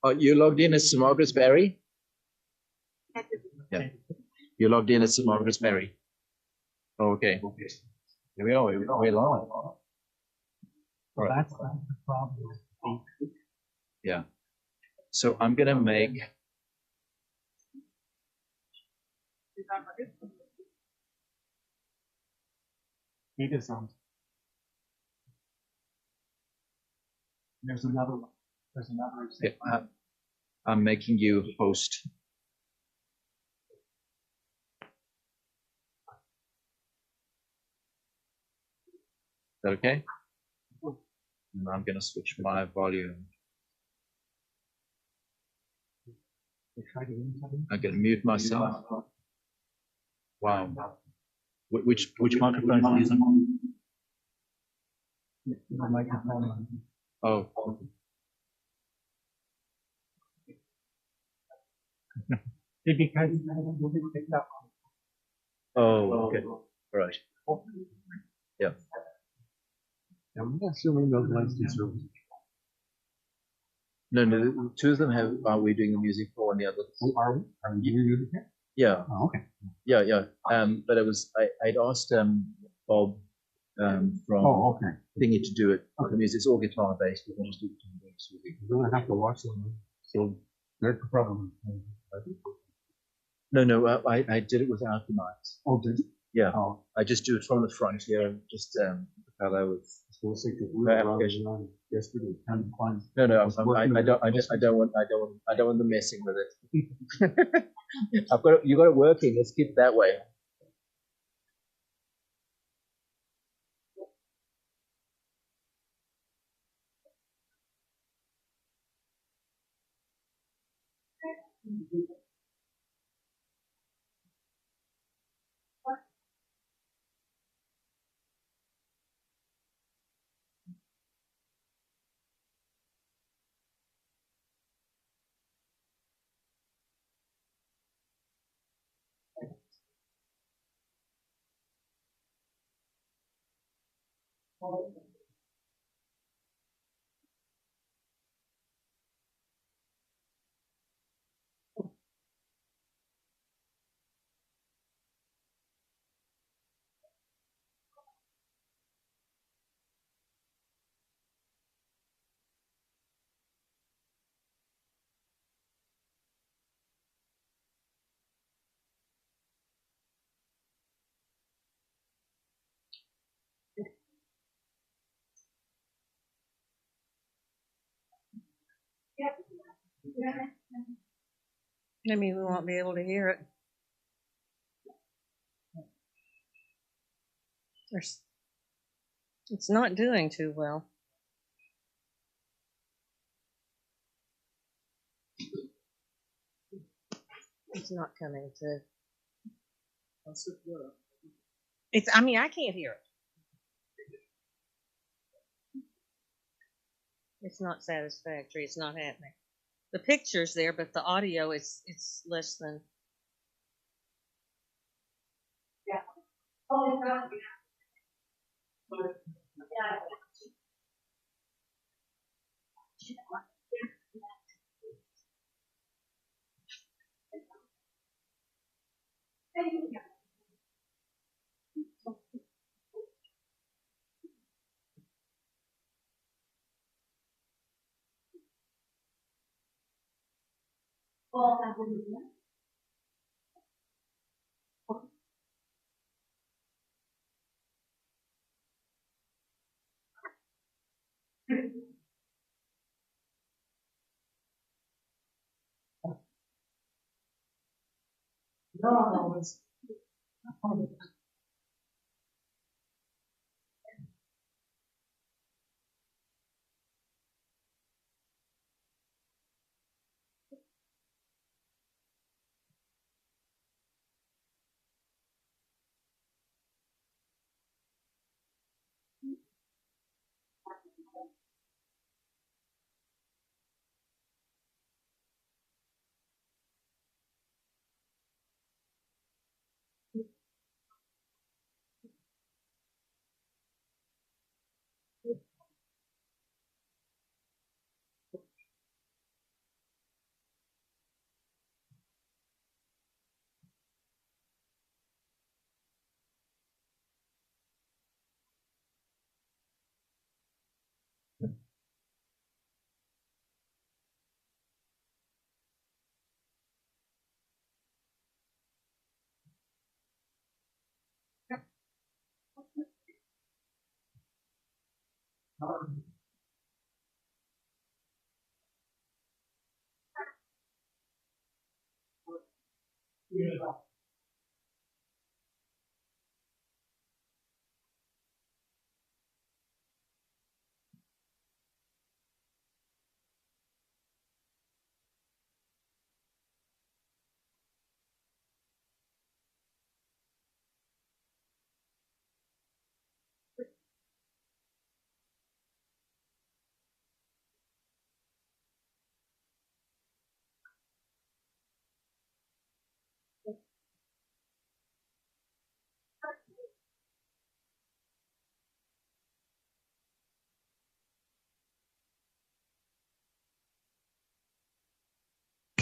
Oh, you logged in as St. Margaret's Barrie? Yeah. You logged in as St. Margaret's Barrie. Oh, okay. Here we are. We're live. All right. That's the problem. Yeah. So I'm gonna make. He does sound. There's another one. There's another. Yeah, I'm making you host. Is that okay? And I'm gonna switch my volume. I'm gonna mute myself. Wow. Which microphone are you using? My microphone. Oh. Because we'll be picked up. Oh, okay. All right. Yeah. I'm assuming those licenses are. No, two of them are we doing the music for, and the other. Are we? Are you using it? Yeah. Oh, okay. Yeah. But I'd asked Bob from Oh, okay. Thingy to do it. The music, it's all guitar based. We can just do it. You're gonna have to watch them. So there's the problem. No, I did it without the mics. Oh, did you? Yeah. Oh. I just do it from the front here, just hello with. Yesterday, kind of fun. No, I don't want them messing with it. You got it working. Let's keep it that way. Maybe we won't be able to hear it. It's not doing too well. It's not coming to. I mean, I can't hear it. It's not satisfactory. It's not happening. The picture's there, but the audio it's less than. Yeah. Oh, God. Yeah. No, it's.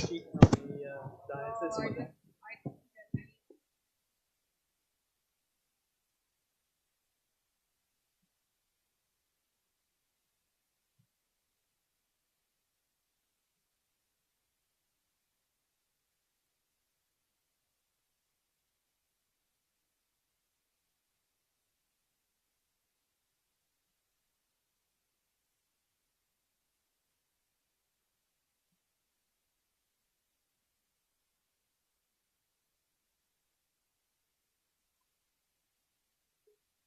Sheet on the diocese.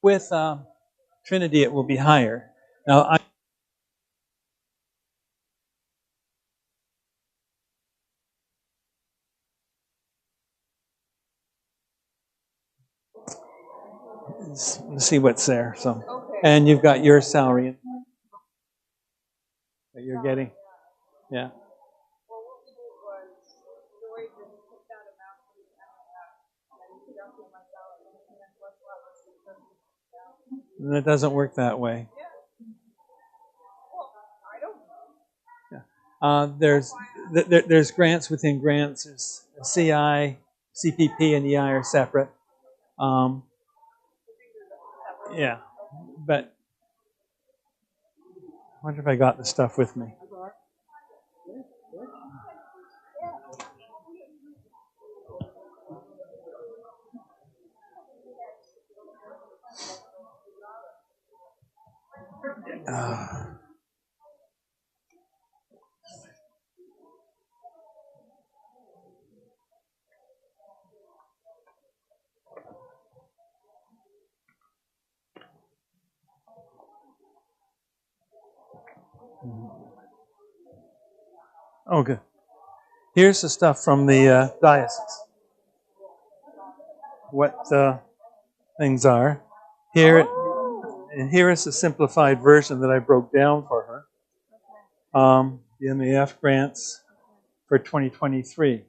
With Trinity, it will be higher. Now, let's see what's there. So, and you've got your salary that you're getting. Yeah. And it doesn't work that way. There's grants within grants. There's CI, CPP, and EI are separate. Yeah, but I wonder if I got the stuff with me. Oh, good. Here's the stuff from the diocese. What things are here? And here is a simplified version that I broke down for her. The MAF grants for 2023.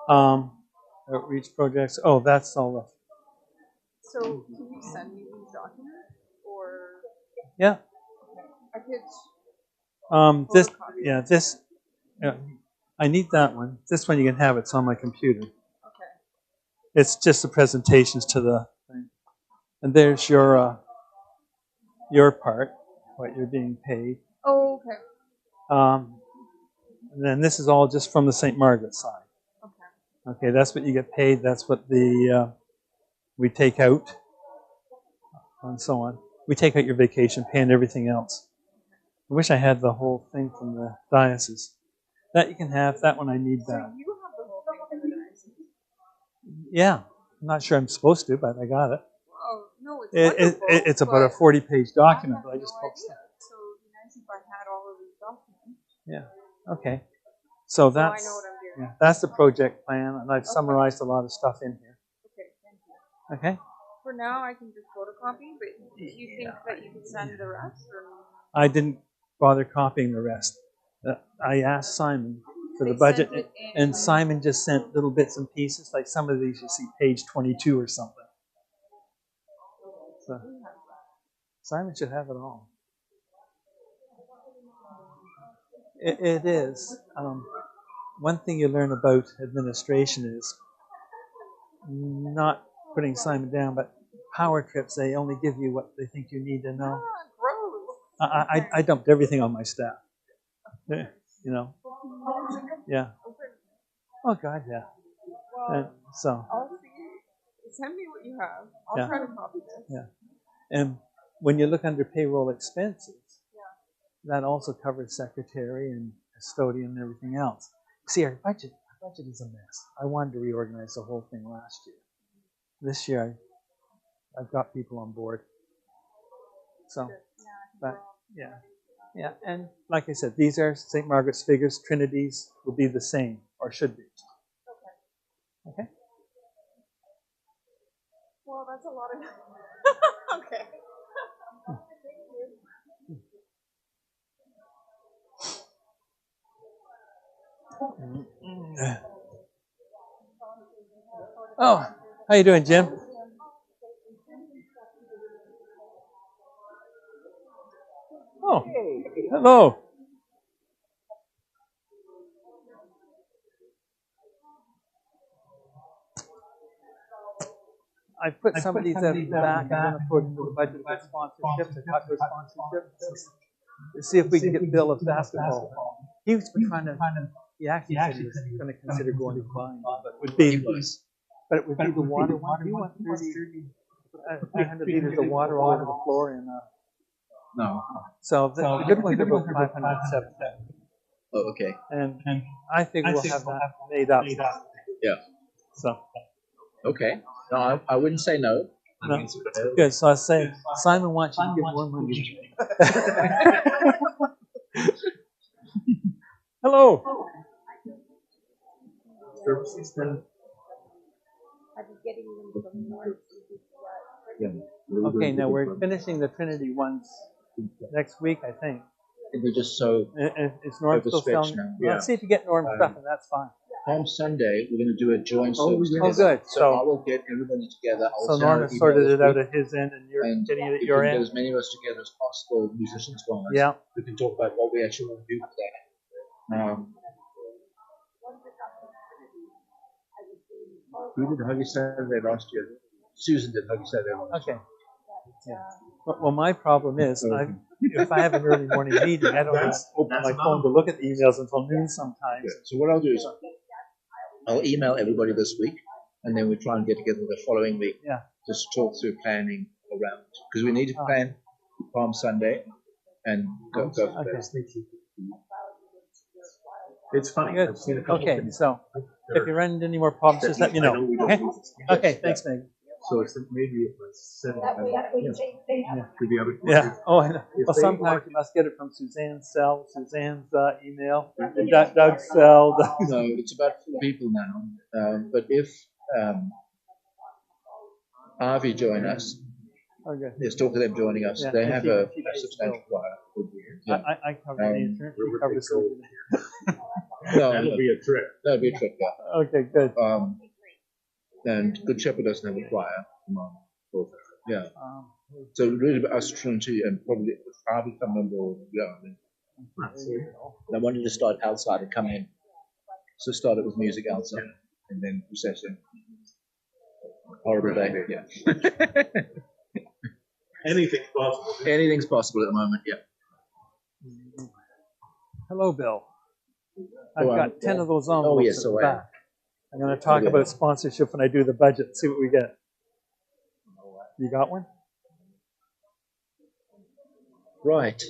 Outreach projects. Oh, that's all the. So can you send me these documents, or Yeah. I could? This. Yeah. This. I need that one. This one you can have. It's on my computer. Okay. It's just the presentations to the thing. And there's your part, what you're being paid. Oh, okay. And then this is all just from the St. Margaret side. Okay. Okay, that's what you get paid. That's what the we take out, and so on. We take out your vacation pay and everything else. I wish I had the whole thing from the diocese. That you can have. That one I need that. So you have the whole thing from the diocese? Yeah, I'm not sure I'm supposed to, but I got it. Oh no, it's wonderful. It's about a 40-page document, but I just no posted it. So it'd be nice if I had all of these documents. Yeah. Okay. So that's I know what I'm doing. yeah, that's the project plan, and I've summarized a lot of stuff in here. Okay, thank you. Okay. For now, I can just photocopy, but do you think that you can send the rest? Or? I didn't bother copying the rest. I asked Simon for the They budget, sent it and Simon just sent little bits and pieces. Like some of these, you see page 22 or something. So Simon should have it all. It is. One thing you learn about administration is not putting Simon down, but power trips, they only give you what they think you need to know. Gross. I dumped everything on my staff. You know. Yeah. Oh, God, yeah. Well, And so. I'll see. Send me what you have. I'll Yeah. try to copy this. Yeah. And when you look under payroll expenses, that also covers secretary and custodian and everything else. See, our budget is a mess. I wanted to reorganize the whole thing last year. This year, I've got people on board. So, but yeah, and like I said, these are St. Margaret's figures. Trinity's will be the same, or should be. Okay. Well, that's a lot of. Okay. Oh, how you doing, Jim? Oh, hello. I put some of these at the back. I'm going to put into the budget for sponsorships. I talked about sponsorships. See if we can get Bill of basketball. He was trying to. He actually said he was going to consider going to Vine, but it would be the water one. Do you want 300 liters of water all over the floor? And No. so the good ones are about 507. Oh, okay. And I think we'll have that made up. Yeah. So. Okay. No, I wouldn't say no. No. Good. So I was saying, Simon wants you to give more money. Hello. Okay, now we're finishing the Trinity ones next week, I think. We're just so It's Norm still selling. now. Let's see if you get Norm stuff, and that's fine. On Sunday, we're going to do a joint service Oh, together. good. So I will get everybody together. So Norm has sorted it out at his end, and you're getting it at your Get end. as many of us together as possible, musicians wise. Yeah. We can talk about what we actually want to do for that. We did Huggy Saturday last year. Susan did Huggy Saturday last year. Okay. Yeah. Well, my problem is, if I have an early morning meeting, I don't open my phone to look at the emails until noon sometimes. Yeah. So what I'll do is I'll email everybody this week, and then we try and get together the following week. Yeah. Just talk through planning around, because we need to plan Palm Sunday and go for that. It's funny. Good. Okay, so if you run into any more problems, just let me know. Okay. Okay. Thanks, Meg. So it's maybe Yeah. Oh, I know. Well, sometimes you must get it from Suzanne's cell, Suzanne's email, Doug's cell. No, it's about 4 people now. But if Avi join us, Okay. there's talk of them joining us. Yeah, They and have she a can substantial choir. Yeah. I cover the insurance. She covers it. No, that'll be a trip. that'll be a trick, yeah. Okay, good. And Good Shepherd doesn't have a choir. Yeah. So really about us Trinity and probably Avi come on board. Yeah. They wanted to start outside and come in. So started with music outside and then procession. Horrible day. Yeah. Anything's possible. Anything's possible at the moment. Yeah. Hello, Bill. I've got 10 of those envelopes yes, at so the I- back. I'm going to talk about sponsorship when I do the budget. See what we get. You got one? Right.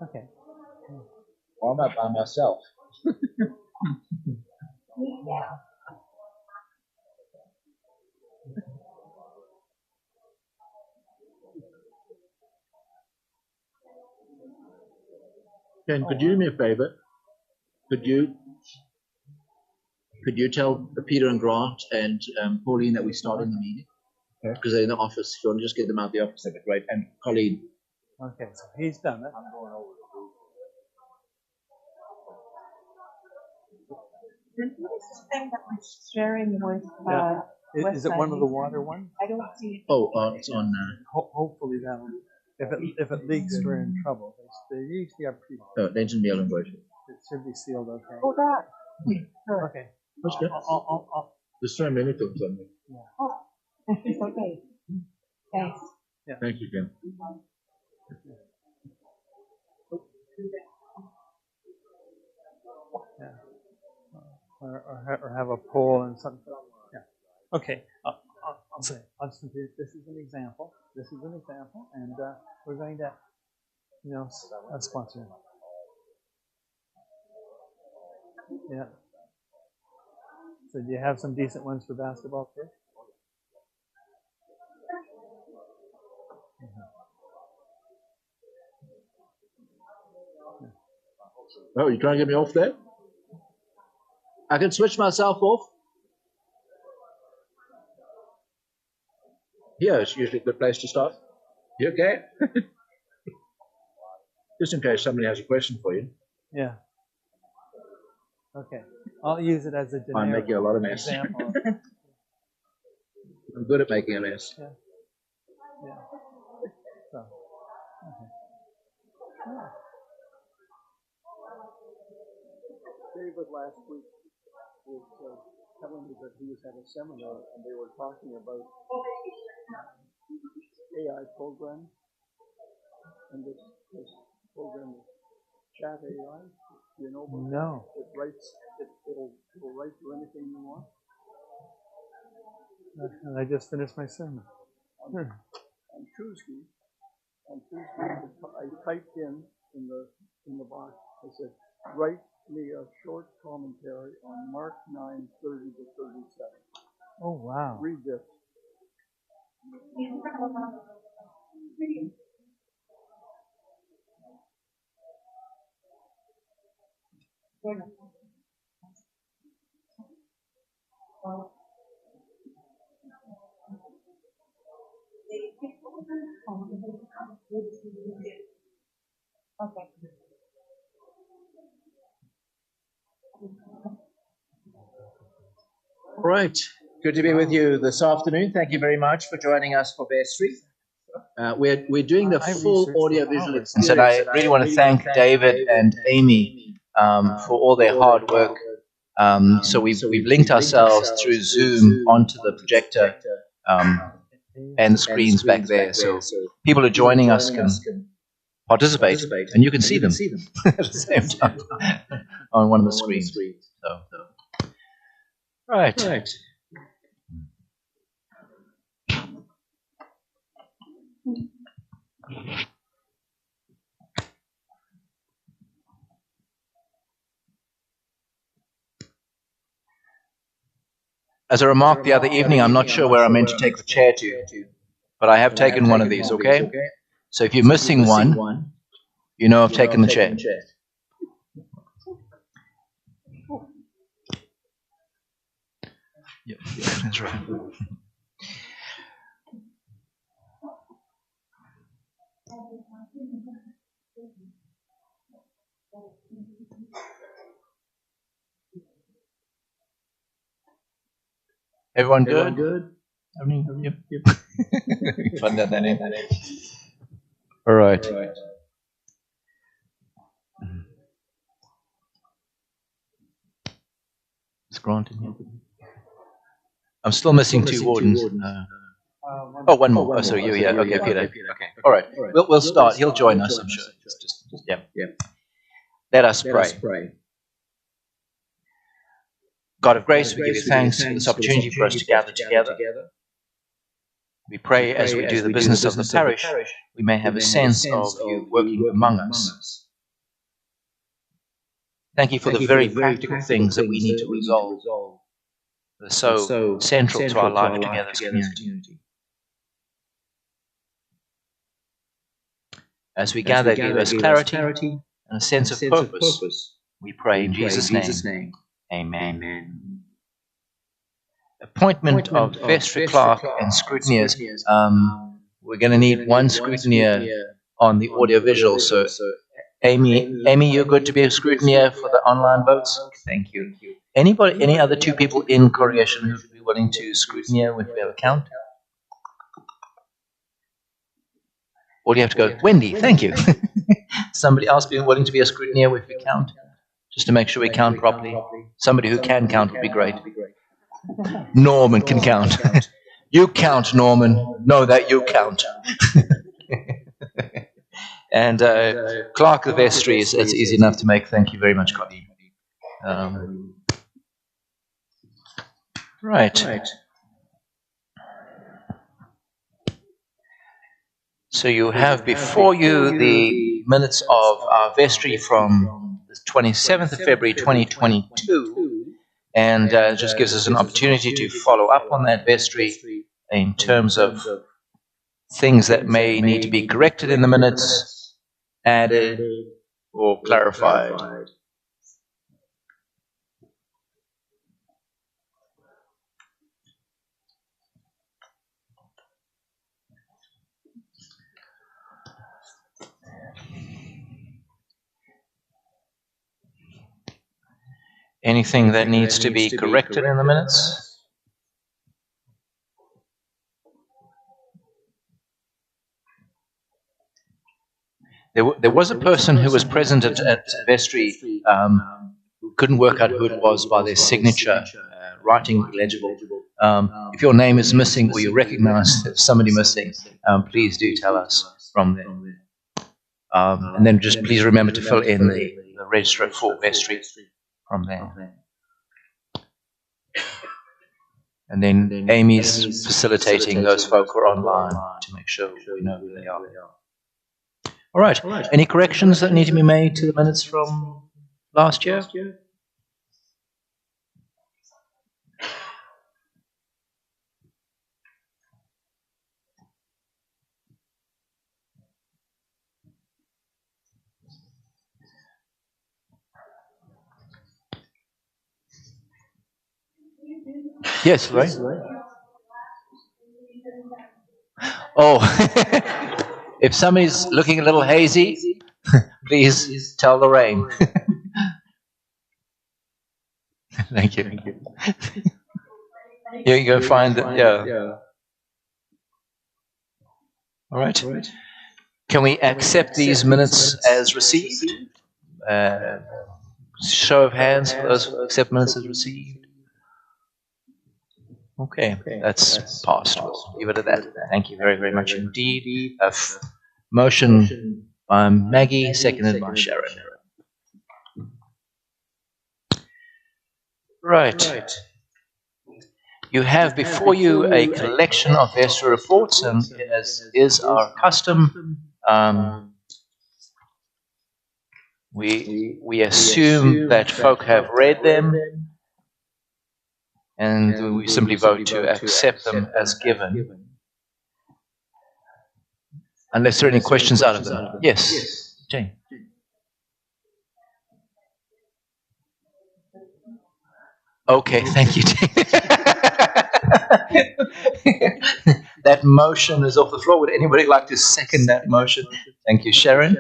Okay. Well, I'm not by myself. Ken, could you do me a favor? Could you tell Peter and Grant and Pauline that we started the meeting? Because they're in the office. If you want to just get them out of the office, that'd be great. And Colleen. Okay, so he's done it. This thing that we're sharing with, Yeah. Is it one of the water ones? I don't see it. Oh, it's on. Hopefully that'll. If it leaks, we're in trouble. They usually are pretty. Legend Mail and Voice. It should be sealed okay. Oh, that. Okay. That's good. There's so many things on there. Oh, it's okay. Thanks. Thank you, Ken. Yeah. Or have a poll and something. Yeah. Okay, I'll say, this is an example. This is an example, and we're going to, sponsor. Yeah. So do you have some decent ones for basketball too? Oh, you trying to get me off there? I can switch myself off. Here is usually a good place to start. You okay? Just in case somebody has a question for you. Yeah. Okay. I'll use it as a generic I'm making a lot of mess. example. I'm good at making a mess. Yeah. Yeah. So, okay. Yeah. David last week was telling me that he was at a seminar and they were talking about AI program, and this program is Chat AI. You know about No. It writes. It'll write you anything you want. And I just finished my sermon. On Tuesday, I typed in the box. I said, write me a short commentary on Mark 9:30 to 37. Oh, wow. Read this. Okay. All right. Good to be with you this afternoon. Thank you very much for joining us for vestry. We're doing the full audiovisual experience. And I really want to thank David and Amy for all their hard work. So we've linked ourselves through Zoom onto the projector and the screens back there. So people who are joining us can participate, and you can see them at the same time on one of the screens. So, right. As a remark the other evening, I'm not sure where I'm meant to take the chair to, but I have taken one of these, okay? So if you're missing one, you know I've taken the chair. Yep, that's right. Everyone good? I mean, yep. Fun that in. All right. Is Grant in here? I'm still missing two wardens. One more. Oh, sorry, you. Yeah. Okay, Peter. Okay. All right. We'll start. He'll join us, I'm sure. Just yeah. Let us pray. God of grace, we give you thanks for this opportunity for us to gather together. We pray as we do the business of the parish, we may have a sense of you working among us. Thank you for the very practical things that we need to resolve. They're so central to our life together as community. As we gather, give us clarity and a sense of purpose. We pray in Jesus' name. Amen. Appointment of vestry clerk and scrutineers. We're going to need one scrutineer on the audiovisual. So, Amy, you're good to be a scrutineer for the online votes. Thank you. Any other two people in congregation who would be willing to scrutineer if we have a count? Or do you have to go, Wendy? Thank you. Somebody else being willing to be a scrutineer if we count, just to make sure we count properly. Somebody who can count would be great. Norman can count. You count, Norman. Know that you count. And clerk of vestries, it's easy enough to make. Thank you very much, Colleen. Right. So you have before you the minutes of our vestry from the 27th of February 2022, and just gives us an opportunity to follow up on that vestry in terms of things that may need to be corrected in the minutes, added, or clarified. Anything that needs to be corrected in the minutes? There was a person who was present at vestry who couldn't work out who it was by their signature, writing illegible. If your name is missing or you recognize somebody missing, please do tell us from there. And then just please remember to fill in the register for vestry from there. And then Amy's facilitating those folk who are online to make sure we know who they are. All right. Any corrections that need to be made to the minutes from last year? Yes, right? Oh, if somebody's looking a little hazy, please tell Lorraine. Thank you. You go find it. Yeah. All right. Can we accept these minutes as received? Show of hands for those who accept minutes as received. Okay, that's passed. We'll leave it at that. Thank you very, very much indeed. Motion by Maggie, seconded by Sharon. Right. You have before you a collection of vestry reports, and as is our custom, we assume that folk have read them, and we simply vote to accept them as given. Unless there are any questions out of them. Yes, Jane. Okay, thank you, Jane. That motion is off the floor. Would anybody like to second that motion? Thank you, Sharon.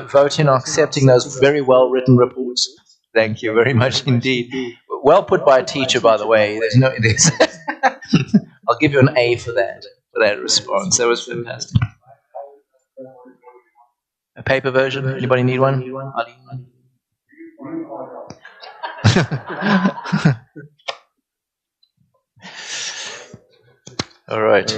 Vote in accepting those very well-written reports. Thank you very much indeed. Well put by a teacher, by the way. There's I'll give you an A for that response. That was fantastic. A paper version? Anybody need one? All right.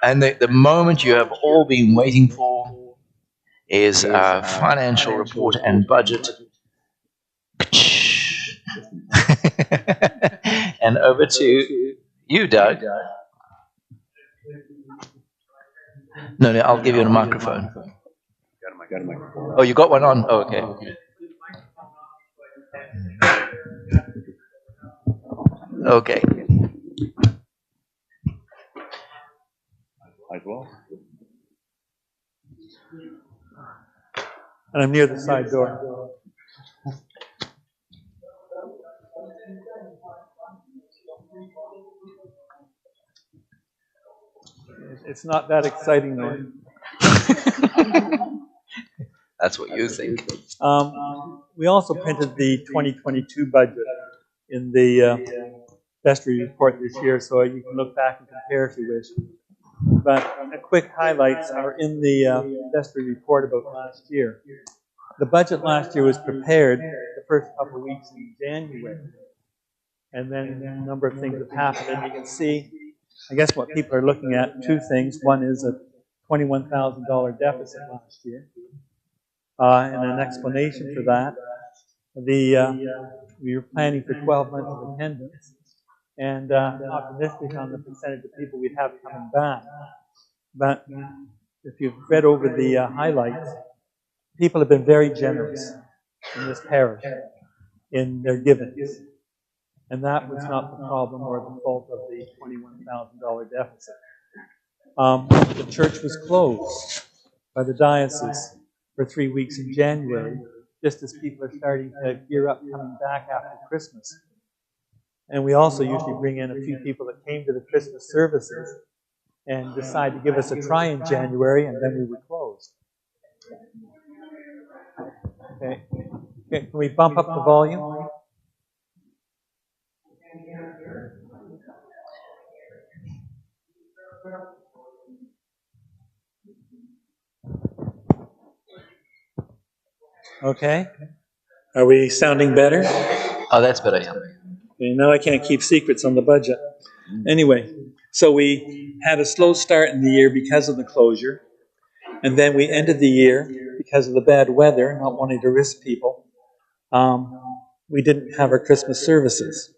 And the moment you have all been waiting for is our financial report and budget. And over to you, Doug. No, I'll give you a microphone. Got a microphone. Oh, you got one on? Oh, okay. Okay. As well. And I'm near the side door. It's not that exciting, though. That's what you think. We also printed the 2022 budget in the vestry report this year, so you can look back and compare if you wish. But a quick highlights are in the vestry report about last year. The budget last year was prepared the first couple of weeks in January, and then a number of things have happened, and you can see, I guess what people are looking at, two things. One is a $21,000 deficit last year, and an explanation for that. We were planning for 12 months of attendance, and optimistic on the percentage of people we'd have coming back. But if you've read over the highlights, people have been very generous in this parish in their givings. And that was not the problem or the fault of the $21,000 deficit. The church was closed by the diocese for 3 weeks in January, just as people are starting to gear up coming back after Christmas. And we also usually bring in a few people that came to the Christmas services and decide to give us a try in January, and then we were closed. Okay, can we bump up the volume? Okay. Are we sounding better? Oh, that's better, yeah. Okay, now I can't keep secrets on the budget. Anyway, so we had a slow start in the year because of the closure, and then we ended the year because of the bad weather, not wanting to risk people. We didn't have our Christmas services.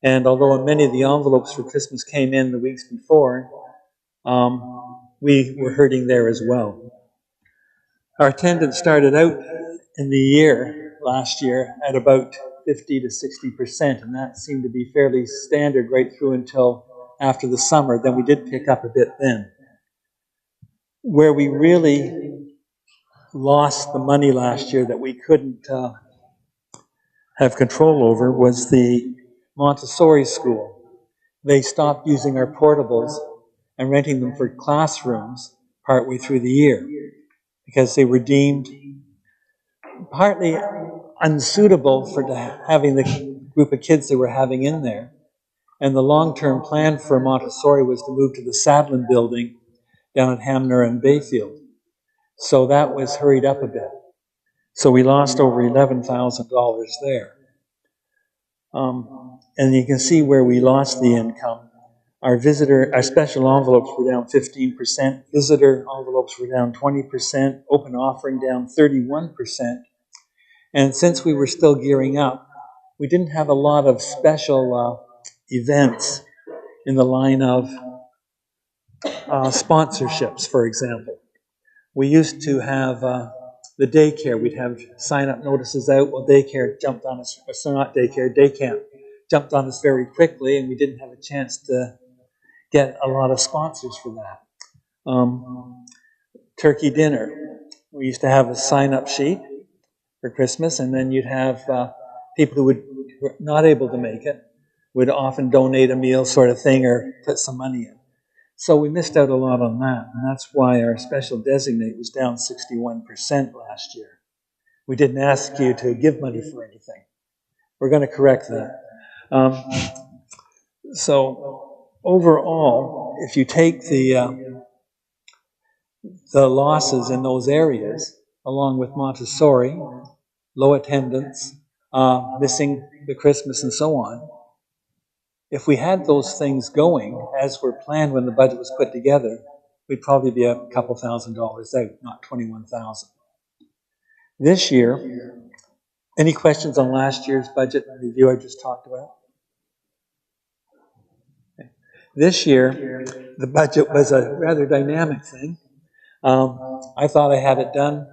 And although many of the envelopes for Christmas came in the weeks before, we were hurting there as well. Our attendance started out in the year, last year, at about 50 to 60%, and that seemed to be fairly standard right through until after the summer. Then we did pick up a bit then. Where we really lost the money last year that we couldn't have control over was the Montessori school. They stopped using our portables and renting them for classrooms partway through the year because they were deemed partly unsuitable for having the group of kids they were having in there. And the long-term plan for Montessori was to move to the Sadlin building down at Hamner and Bayfield. So that was hurried up a bit. So we lost over $11,000 there. And you can see where we lost the income. Our special envelopes were down 15%, visitor envelopes were down 20%, open offering down 31%. And since we were still gearing up, we didn't have a lot of special events in the line of sponsorships, for example. We used to have the daycare. We'd have sign-up notices out. Well, daycare jumped on us, so not daycare, day camp jumped on us very quickly, and we didn't have a chance to get a lot of sponsors for that. Turkey dinner. We used to have a sign-up sheet for Christmas, and then you'd have people who were not able to make it would often donate a meal sort of thing or put some money in. So we missed out a lot on that, and that's why our special designate was down 61% last year. We didn't ask you to give money for anything. We're going to correct that. So overall, if you take the losses in those areas, along with Montessori, low attendance, missing the Christmas and so on, if we had those things going as were planned when the budget was put together, we'd probably be a couple $1,000s out, not 21,000. This year, any questions on last year's budget review I just talked about? Okay. This year, the budget was a rather dynamic thing. I thought I had it done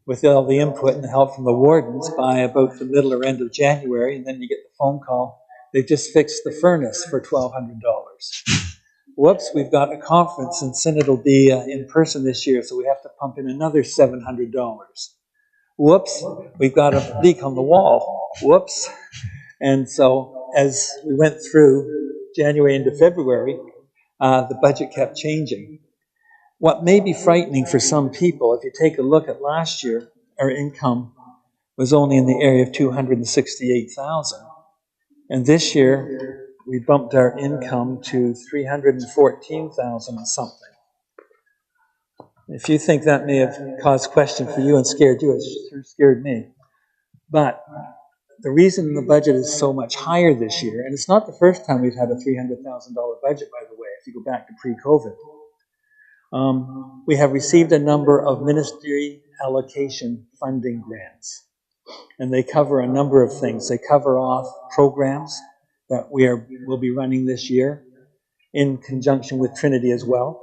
with all the input and the help from the wardens by about the middle or end of January, and then you get the phone call. They've just fixed the furnace for $1,200. Whoops, we've got a conference and Synod will be in person this year, so we have to pump in another $700. Whoops, we've got a leak on the wall. Whoops. And so as we went through January into February, the budget kept changing. What may be frightening for some people, if you take a look at last year, our income was only in the area of $268,000. And this year, we bumped our income to $314,000 and something. If you think that may have caused question for you and scared you, it sure scared me. But the reason the budget is so much higher this year, and it's not the first time we've had a $300,000 budget, by the way, if you go back to pre-COVID. We have received a number of ministry allocation funding grants. And they cover a number of things. They cover off programs that we'll be running this year in conjunction with Trinity as well.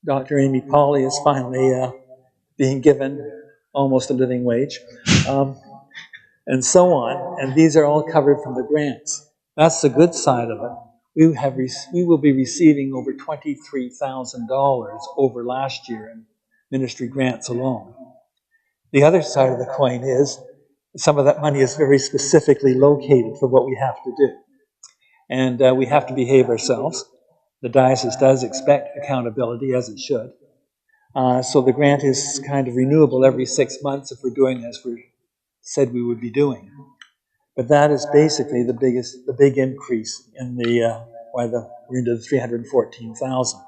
Dr. Amy Pauley is finally being given almost a living wage, and so on. And these are all covered from the grants. That's the good side of it. We will be receiving over $23,000 over last year in ministry grants alone. The other side of the coin is some of that money is very specifically located for what we have to do. And we have to behave ourselves. The diocese does expect accountability, as it should. So the grant is kind of renewable every 6 months if we're doing as we said we would be doing. But that is basically the big increase in why we're into the 314,000.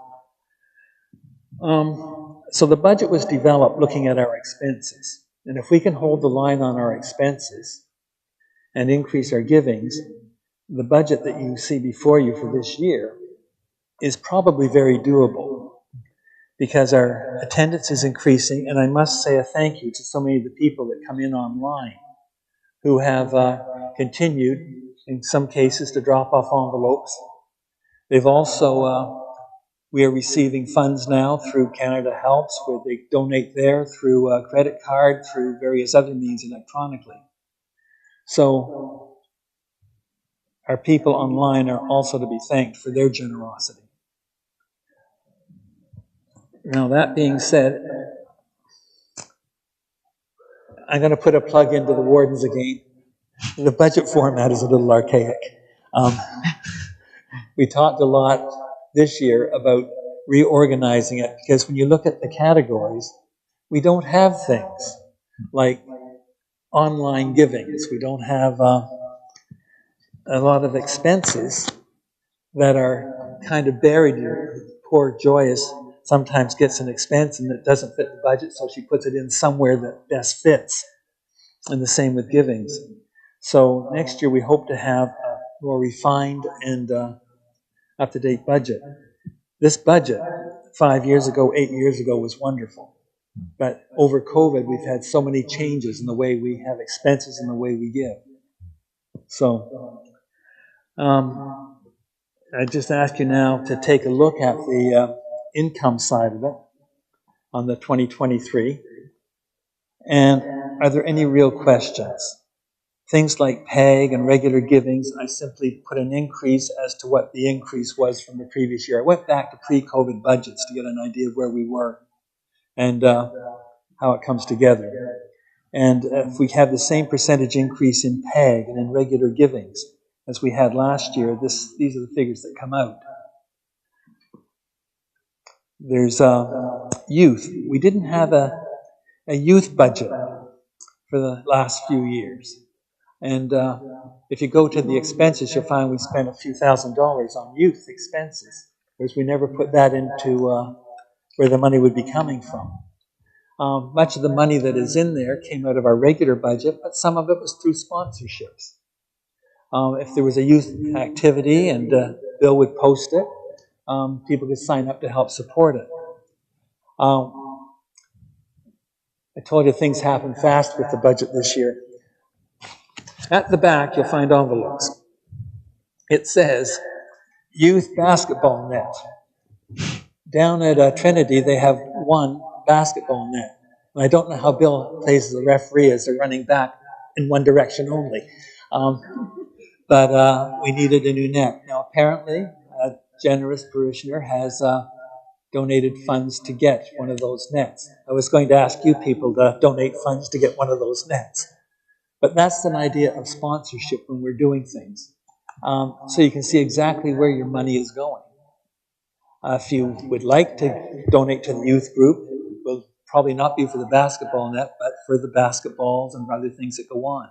So the budget was developed looking at our expenses. And if we can hold the line on our expenses and increase our givings, the budget that you see before you for this year is probably very doable because our attendance is increasing. And I must say a thank you to so many of the people that come in online who have continued, in some cases, to drop off envelopes. They've also, we are receiving funds now through Canada Helps, where they donate there through a credit card, through various other means electronically. So our people online are also to be thanked for their generosity. Now, that being said, I'm going to put a plug into the wardens again. The budget format is a little archaic. We talked a lot this year about reorganizing it, because when you look at the categories, we don't have things like online givings. We don't have a lot of expenses that are kind of buried here. Poor Joyce sometimes gets an expense and it doesn't fit the budget, so she puts it in somewhere that best fits. And the same with givings. So next year we hope to have a more refined and up-to-date budget. This budget 5 years ago, 8 years ago was wonderful. But over COVID, we've had so many changes in the way we have expenses and the way we give. So I just ask you now to take a look at the income side of it on the 2023. And are there any real questions? Things like PAG and regular givings, I simply put an increase as to what the increase was from the previous year. I went back to pre-COVID budgets to get an idea of where we were and how it comes together. And if we have the same percentage increase in PAG and in regular givings as we had last year, these are the figures that come out. There's youth. We didn't have a youth budget for the last few years. And if you go to the expenses, you'll find we spent a few $1,000s on youth expenses, whereas we never put that into where the money would be coming from. Much of the money that is in there came out of our regular budget, but some of it was through sponsorships. If there was a youth activity and Bill would post it, people could sign up to help support it. I told you things happen fast with the budget this year. At the back, you'll find envelopes. It says, Youth Basketball Net. Down at Trinity, they have one basketball net. And I don't know how Bill plays as a referee as they're running back in one direction only. But we needed a new net. Now, apparently, a generous parishioner has donated funds to get one of those nets. I was going to ask you people to donate funds to get one of those nets. But that's an idea of sponsorship when we're doing things. So you can see exactly where your money is going. If you would like to donate to the youth group, it will probably not be for the basketball net, but for the basketballs and other things that go on.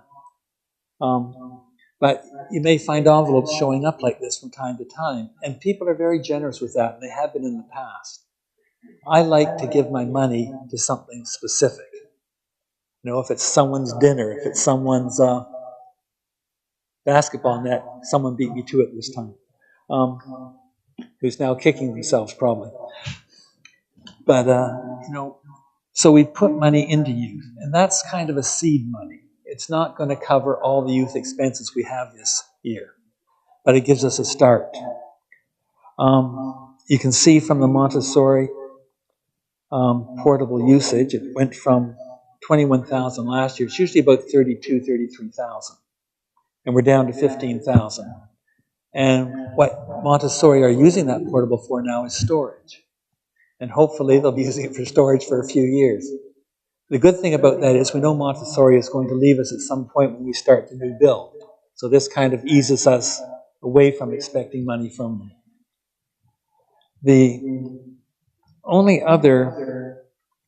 But you may find envelopes showing up like this from time to time, and people are very generous with that, and they have been in the past. I like to give my money to something specific. You know, if it's someone's dinner, if it's someone's basketball net, someone beat me to it this time, who's now kicking themselves probably. But, so we put money into youth, and that's kind of a seed money. It's not going to cover all the youth expenses we have this year, but it gives us a start. You can see from the Montessori portable usage, it went from 21,000 last year. It's usually about 32, 33,000. And we're down to 15,000. And what Montessori are using that portable for now is storage. And hopefully they'll be using it for storage for a few years. The good thing about that is we know Montessori is going to leave us at some point when we start the new build. So this kind of eases us away from expecting money from them. The only other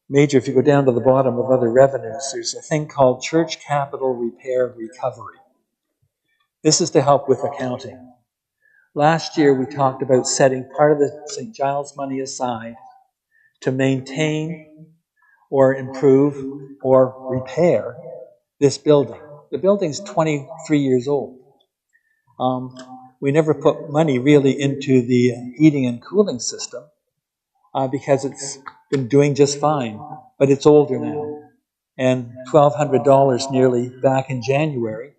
major, if you go down to the bottom of other revenues, there's a thing called Church Capital Repair Recovery. This is to help with accounting. Last year we talked about setting part of the St. Giles money aside to maintain or improve or repair this building. The building's 23 years old. We never put money really into the heating and cooling system because it's been doing just fine, but it's older now. And $1,200 nearly back in January,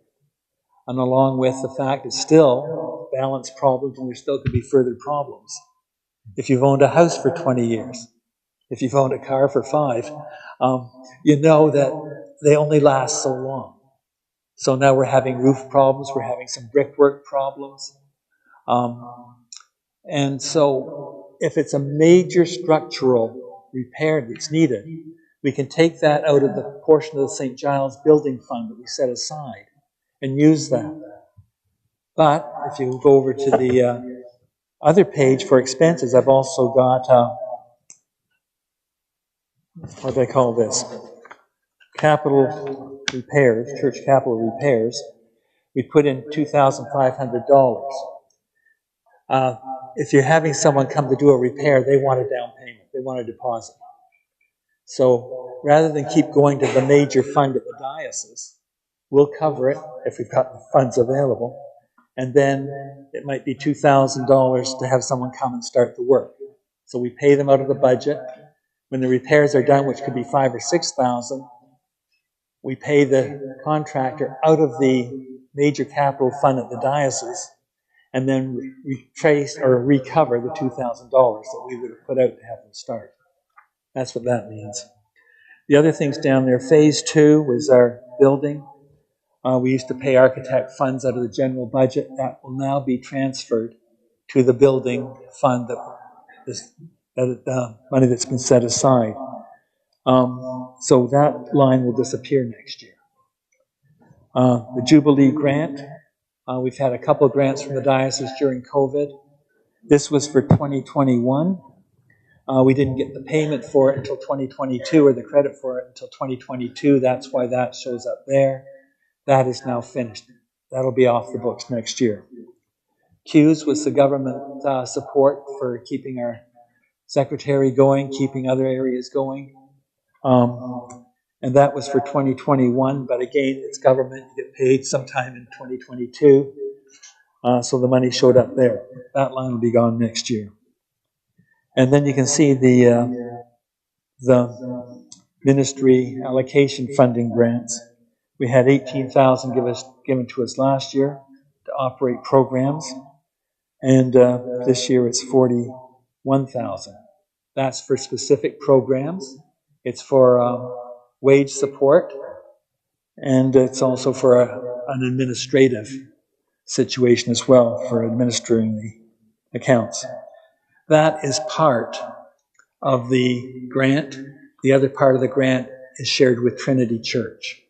and along with the fact it's still balance problems and there still could be further problems. If you've owned a house for 20 years, if you've owned a car for 5, you know that they only last so long. So now we're having roof problems, we're having some brickwork problems. And so if it's a major structural repair that's needed, we can take that out of the portion of the St. Giles building fund that we set aside and use that. But if you go over to the other page for expenses, I've also got, what do I call this? Capital repairs, church capital repairs. We put in $2,500. If you're having someone come to do a repair, they want a down payment. They want a deposit. So rather than keep going to the major fund at the diocese, we'll cover it if we've got the funds available. And then it might be $2,000 to have someone come and start the work. So we pay them out of the budget. When the repairs are done, which could be $5,000 or $6,000, we pay the contractor out of the major capital fund at the diocese, and then retrace or recover the $2,000 that we would have put out to have them start. That's what that means. The other things down there, phase 2 was our building. We used to pay architect funds out of the general budget. That will now be transferred to the building fund, money that's been set aside. So that line will disappear next year. The Jubilee grant, we've had a couple of grants from the diocese during COVID. This was for 2021. We didn't get the payment for it until 2022, or the credit for it until 2022. That's why that shows up there. That is now finished. That'll be off the books next year. CUES was the government support for keeping our secretary going, keeping other areas going. And that was for 2021, but again, it's government. You get paid sometime in 2022. So the money showed up there. That line will be gone next year. And then you can see the ministry allocation funding grants. We had $18,000 given to us last year to operate programs, and this year it's $41,000. That's for specific programs. It's for wage support, and it's also for an administrative situation as well, for administering the accounts. That is part of the grant. The other part of the grant is shared with Trinity Church.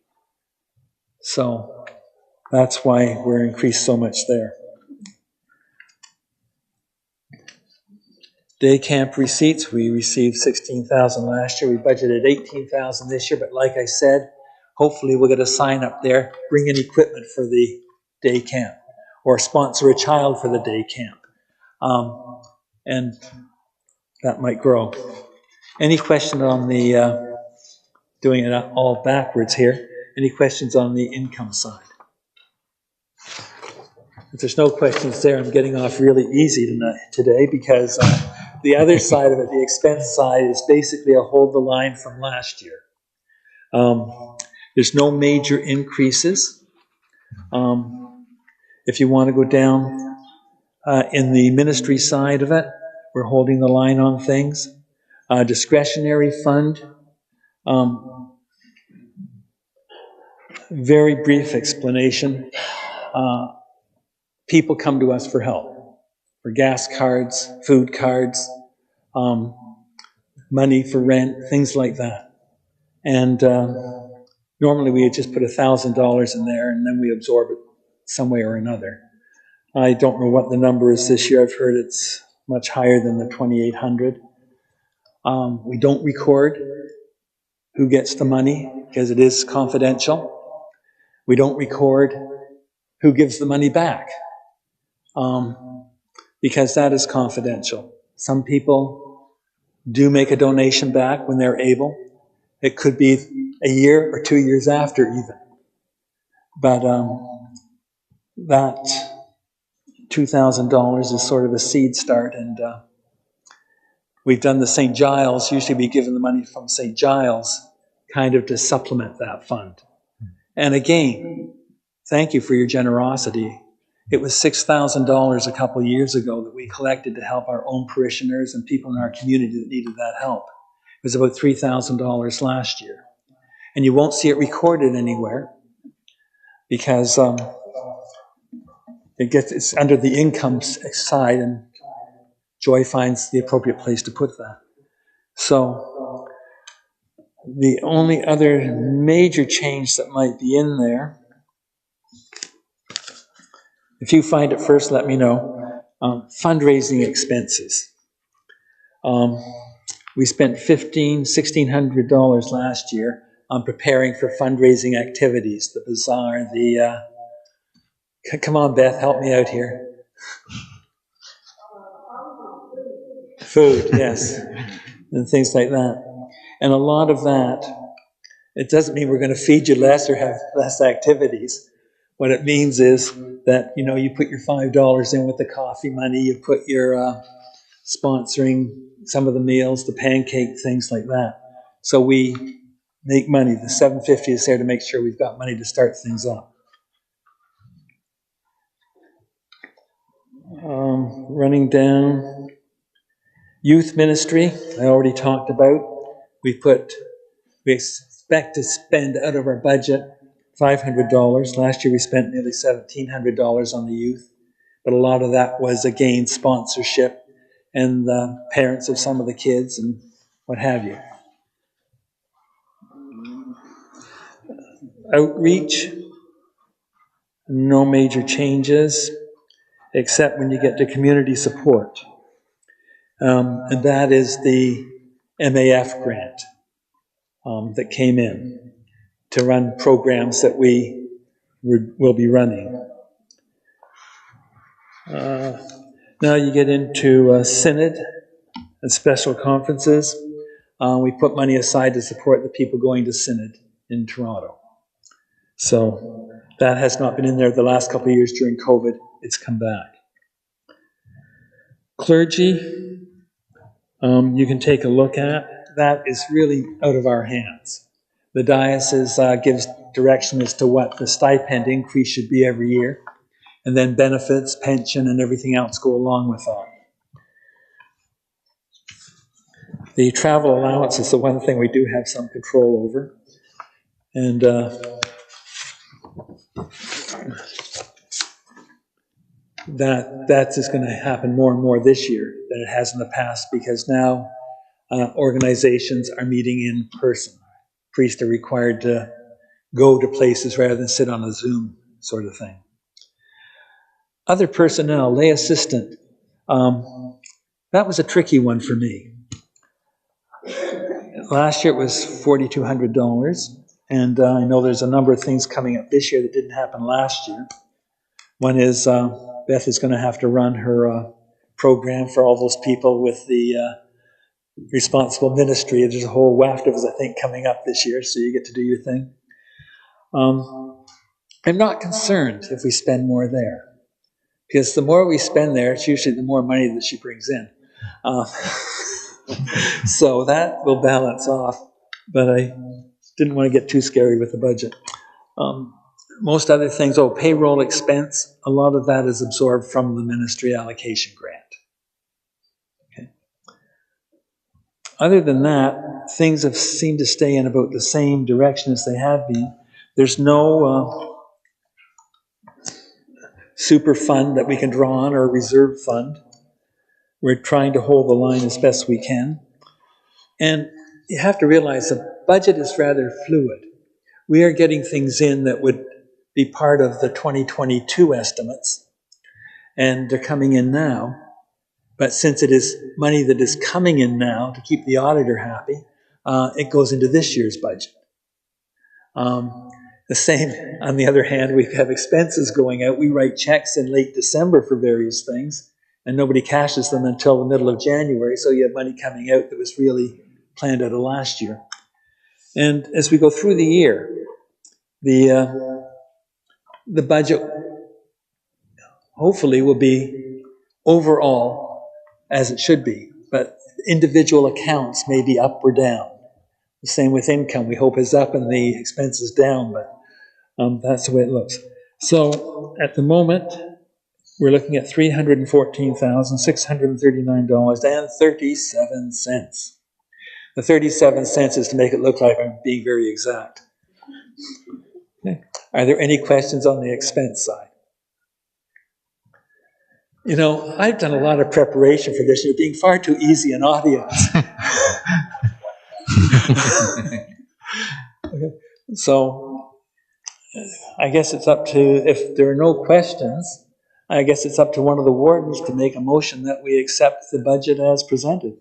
So that's why we're increased so much there. Day camp receipts, we received $16,000 last year. We budgeted $18,000 this year, but like I said, hopefully we'll get a sign up there, bring in equipment for the day camp, or sponsor a child for the day camp. And that might grow. Any question on the, doing it all backwards here, any questions on the income side? If there's no questions there, I'm getting off really easy today because the other side of it, the expense side, is basically a hold the line from last year. There's no major increases. If you want to go down in the ministry side of it, we're holding the line on things. Discretionary fund. Very brief explanation. People come to us for help, for gas cards, food cards, money for rent, things like that. And normally we just put $1,000 in there and then we absorb it some way or another. I don't know what the number is this year. I've heard it's much higher than the 2,800. We don't record who gets the money because it is confidential. We don't record who gives the money back because that is confidential. Some people do make a donation back when they're able. It could be a year or 2 years after even. But that $2,000 is sort of a seed start, and we've done the St. Giles. Usually we give them the money from St. Giles kind of to supplement that fund. And again, thank you for your generosity. It was $6,000 a couple of years ago that we collected to help our own parishioners and people in our community that needed that help. It was about $3,000 last year. And you won't see it recorded anywhere because it's under the income side, and Joy finds the appropriate place to put that. So the only other major change that might be in there, if you find it first, let me know. Fundraising expenses. We spent $1,600 last year on preparing for fundraising activities, the bazaar, come on, Beth, help me out here. Food, yes, and things like that. And a lot of that, it doesn't mean we're going to feed you less or have less activities. What it means is that, you put your $5 in with the coffee money, you put your sponsoring some of the meals, the pancake, things like that. So we make money. The $750 is there to make sure we've got money to start things up. Running down, youth ministry, I already talked about. We expect to spend out of our budget $500. Last year we spent nearly $1,700 on the youth, but a lot of that was, again, sponsorship and the parents of some of the kids and what have you. Outreach, no major changes, except when you get to community support. And that is the MAF grant that came in to run programs that we will be running. Now you get into synod and special conferences. We put money aside to support the people going to synod in Toronto. So that has not been in there the last couple of years during COVID. It's come back. Clergy, you can take a look at. That is really out of our hands. The diocese gives direction as to what the stipend increase should be every year, and then benefits, pension, and everything else go along with that. The travel allowance is the one thing we do have some control over. And that is going to happen more and more this year than it has in the past, because now organizations are meeting in person. Priests are required to go to places rather than sit on a Zoom sort of thing. Other personnel, lay assistant, that was a tricky one for me. Last year it was $4,200, and I know there's a number of things coming up this year that didn't happen last year. One is Beth is going to have to run her program for all those people with the responsible ministry. There's a whole waft of us, I think, coming up this year, so you get to do your thing. I'm not concerned if we spend more there, because the more we spend there, it's usually the more money that she brings in. So that will balance off. But didn't want to get too scary with the budget. Most other things, payroll expense, a lot of that is absorbed from the ministry allocation grant. Okay. Other than that, things have seemed to stay in about the same direction as they have been. There's no super fund that we can draw on, or a reserve fund. We're trying to hold the line as best we can. And you have to realize the budget is rather fluid. We are getting things in that would be part of the 2022 estimates, and they're coming in now. But since it is money that is coming in now to keep the auditor happy, it goes into this year's budget. The same, on the other hand, we have expenses going out. We write checks in late December for various things, and nobody cashes them until the middle of January, so you have money coming out that was really planned out of last year. And as we go through the year, the budget hopefully will be overall as it should be, but individual accounts may be up or down. The same with income. We hope is up and the expenses down, but that's the way it looks. So at the moment, we're looking at $314,639.37. The 37 cents is to make it look like I'm being very exact. Okay. Are there any questions on the expense side? You know, I've done a lot of preparation for this. You're being far too easy an audience. Okay. So I guess it's up to, if there are no questions, I guess it's up to one of the wardens to make a motion that we accept the budget as presented.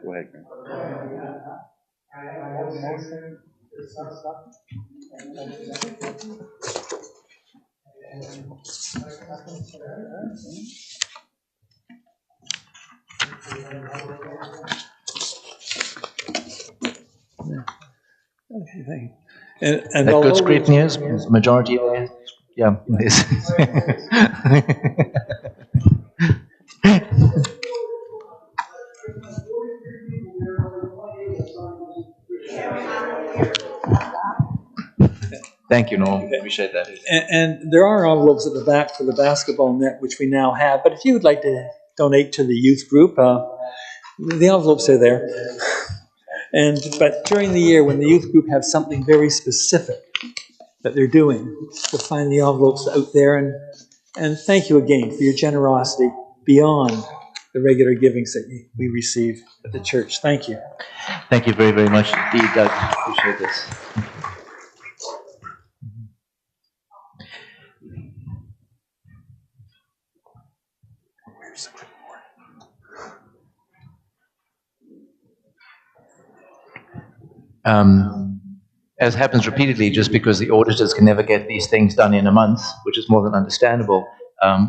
Go ahead. Okay, thank you. And that good scrutiny is majority there. Yeah, it is. Thank you, Norm. Okay. Appreciate that. And there are envelopes at the back for the basketball net, which we now have. But if you would like to donate to the youth group, the envelopes are there. But during the year, when the youth group have something very specific that they're doing, you'll find the envelopes out there. And thank you again for your generosity beyond the regular givings that we receive at the church. Thank you. Thank you very, very much indeed, Doug. Appreciate this. As happens repeatedly, just because the auditors can never get these things done in a month, which is more than understandable,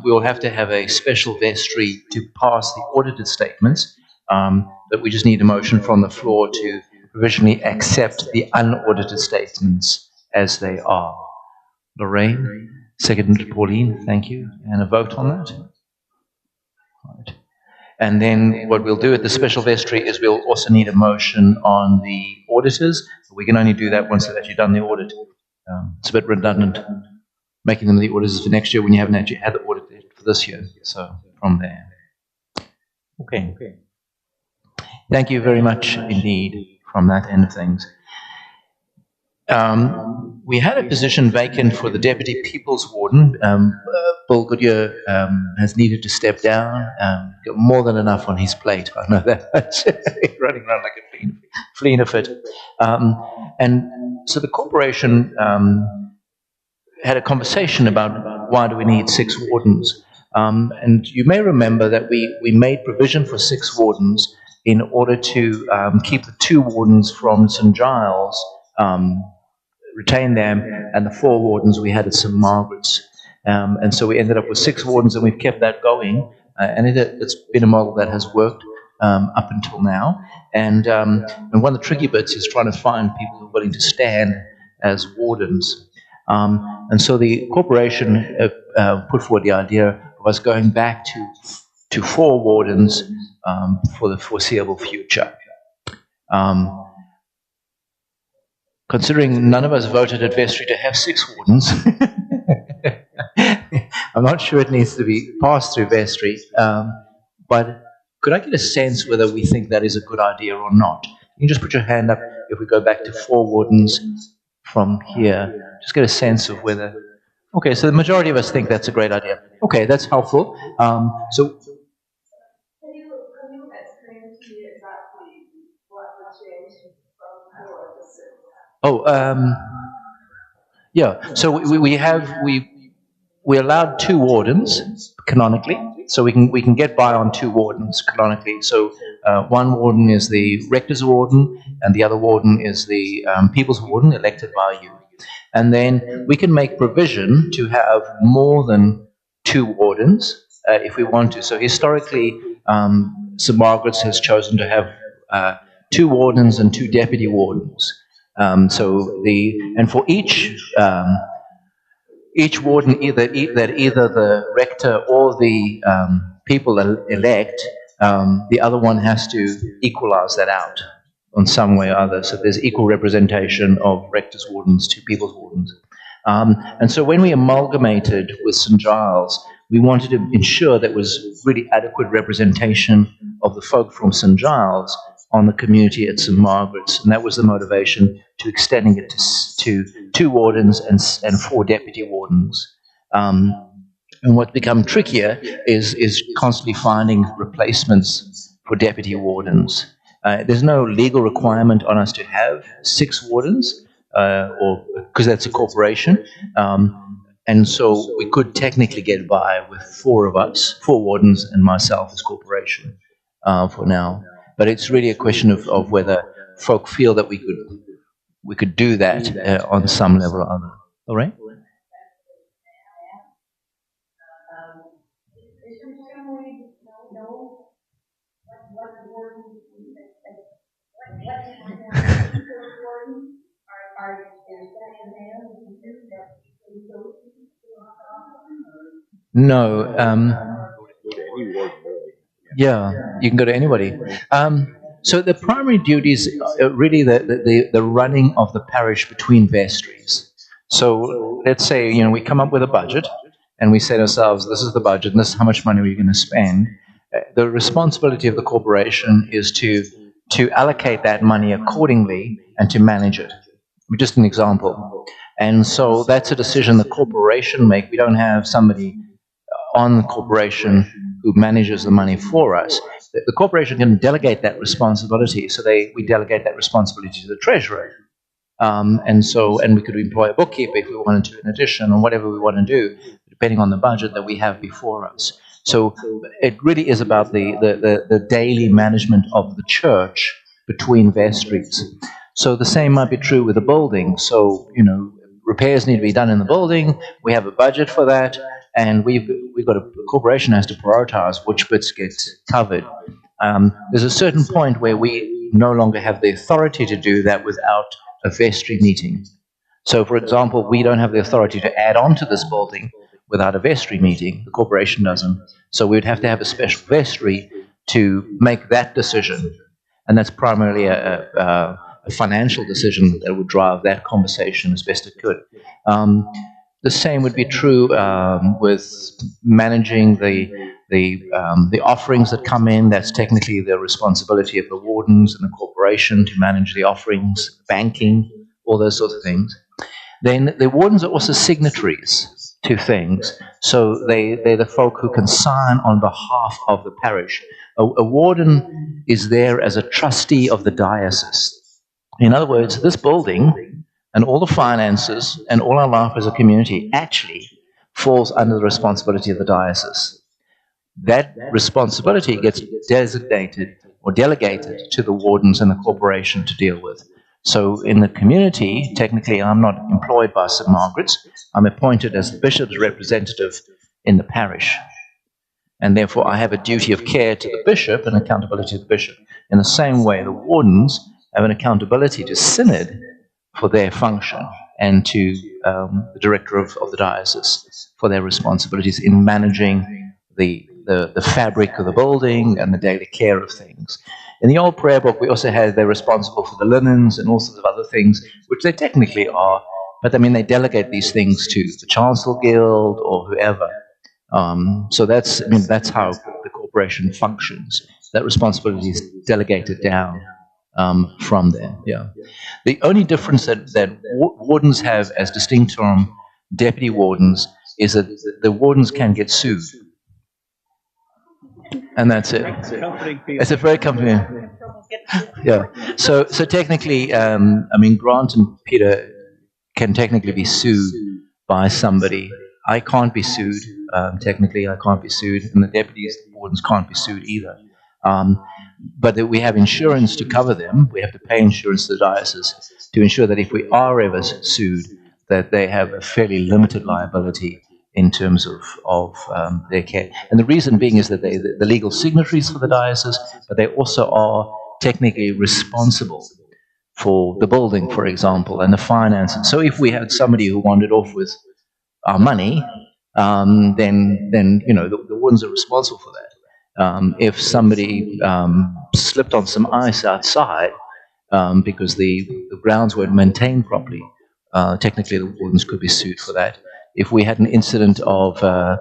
we will have to have a special vestry to pass the audited statements, but we just need a motion from the floor to provisionally accept the unaudited statements as they are. Lorraine, second Pauline, thank you, and a vote on that. Right. And then what we'll do at the special vestry is we'll also need a motion on the auditors. We can only do that once they've actually done the audit. It's a bit redundant making them the auditors for next year when you haven't actually had the audit for this year. So from there. Okay. Thank you very much indeed from that end of things. We had a position vacant for the Deputy People's Warden. Bill Goodyear has needed to step down. Got more than enough on his plate, I know that. Running around like a flea in a fit. And so the corporation had a conversation about why do we need 6 wardens. And you may remember that we made provision for 6 wardens in order to keep the 2 wardens from St. Giles, retain them, and the 4 wardens we had at St. Margaret's. And so we ended up with 6 wardens, and we've kept that going. And it's been a model that has worked up until now. And one of the tricky bits is trying to find people who are willing to stand as wardens. And so the corporation put forward the idea of us going back to 4 wardens for the foreseeable future. considering none of us voted at vestry to have 6 wardens, I'm not sure it needs to be passed through vestry. But could I get a sense whether we think that is a good idea or not? You can just put your hand up if we go back to 4 wardens from here. Just get a sense of whether... Okay, so the majority of us think that's a great idea. Okay, that's helpful. So... Can you explain to me exactly what the change from 4 to 6? Oh, yeah. So we allowed 2 wardens canonically, so we can get by on 2 wardens canonically. So one warden is the rector's warden, and the other warden is the people's warden elected by you. And then we can make provision to have more than 2 wardens if we want to. So historically, St. Margaret's has chosen to have 2 wardens and 2 deputy wardens. And for each warden, either the rector or the people elect, the other one has to equalize that out in some way or other. So there's equal representation of rector's wardens to people's wardens. And so when we amalgamated with St. Giles, we wanted to ensure that was really adequate representation of the folk from St. Giles on the community at St. Margaret's. And that was the motivation to extending it to 2 wardens and 4 deputy wardens. And what's become trickier is constantly finding replacements for deputy wardens. There's no legal requirement on us to have 6 wardens, or because that's a corporation. And so we could technically get by with 4 of us, 4 wardens and myself as corporation for now. But it's really a question of whether folk feel that we could do that on some level or other. All right? No. Yeah, you can go to anybody. So the primary duties are really the running of the parish between vestries. So let's say, we come up with a budget and we say to ourselves, this is the budget and this is how much money we're going to spend. The responsibility of the corporation is to allocate that money accordingly and to manage it. Just an example. And so that's a decision the corporation make. We don't have somebody on the corporation who manages the money for us. The corporation can delegate that responsibility, so we delegate that responsibility to the treasurer. And we could employ a bookkeeper if we wanted to in addition, or whatever we want to do, depending on the budget that we have before us. So it really is about the daily management of the church between vestries. So the same might be true with the building. So, repairs need to be done in the building. We have a budget for that. And we've got a corporation has to prioritize which bits get covered. There's a certain point where we no longer have the authority to do that without a vestry meeting. So, for example, we don't have the authority to add on to this building without a vestry meeting. The corporation doesn't. So we would have to have a special vestry to make that decision. And that's primarily a financial decision that would drive that conversation as best it could. The same would be true with managing the offerings that come in. That's technically the responsibility of the wardens and the corporation to manage the offerings, banking, all those sorts of things. Then the wardens are also signatories to things. So they're the folk who can sign on behalf of the parish. A warden is there as a trustee of the diocese. In other words, this building and all the finances and all our life as a community actually falls under the responsibility of the diocese. That responsibility gets designated or delegated to the wardens and the corporation to deal with. So in the community, technically I'm not employed by St. Margaret's. I'm appointed as the bishop's representative in the parish. And therefore I have a duty of care to the bishop and accountability to the bishop. In the same way, the wardens have an accountability to synod for their function and to the director of the diocese for their responsibilities in managing the fabric of the building and the daily care of things. In the old prayer book, we also had they're responsible for the linens and all sorts of other things, which they technically are, but I mean, they delegate these things to the Chancel Guild or whoever. So that's how the corporation functions. That responsibility is delegated down from there. Yeah. The only difference that wardens have as distinct from deputy wardens is that the wardens can get sued. And that's it. It's a very comforting. Yeah. So technically, Grant and Peter can technically be sued by somebody. I can't be sued. Technically, I can't be sued, and the deputies wardens can't be sued either. But we have insurance to cover them. We have to pay insurance to the diocese to ensure that if we are ever sued, that they have a fairly limited liability in terms of their care. And the reason being is that they're the legal signatories for the diocese, but they also are technically responsible for the building, for example, and the finances. So if we had somebody who wandered off with our money, then the wardens are responsible for that. If somebody slipped on some ice outside because the grounds weren't maintained properly, technically the wardens could be sued for that. If we had an incident of a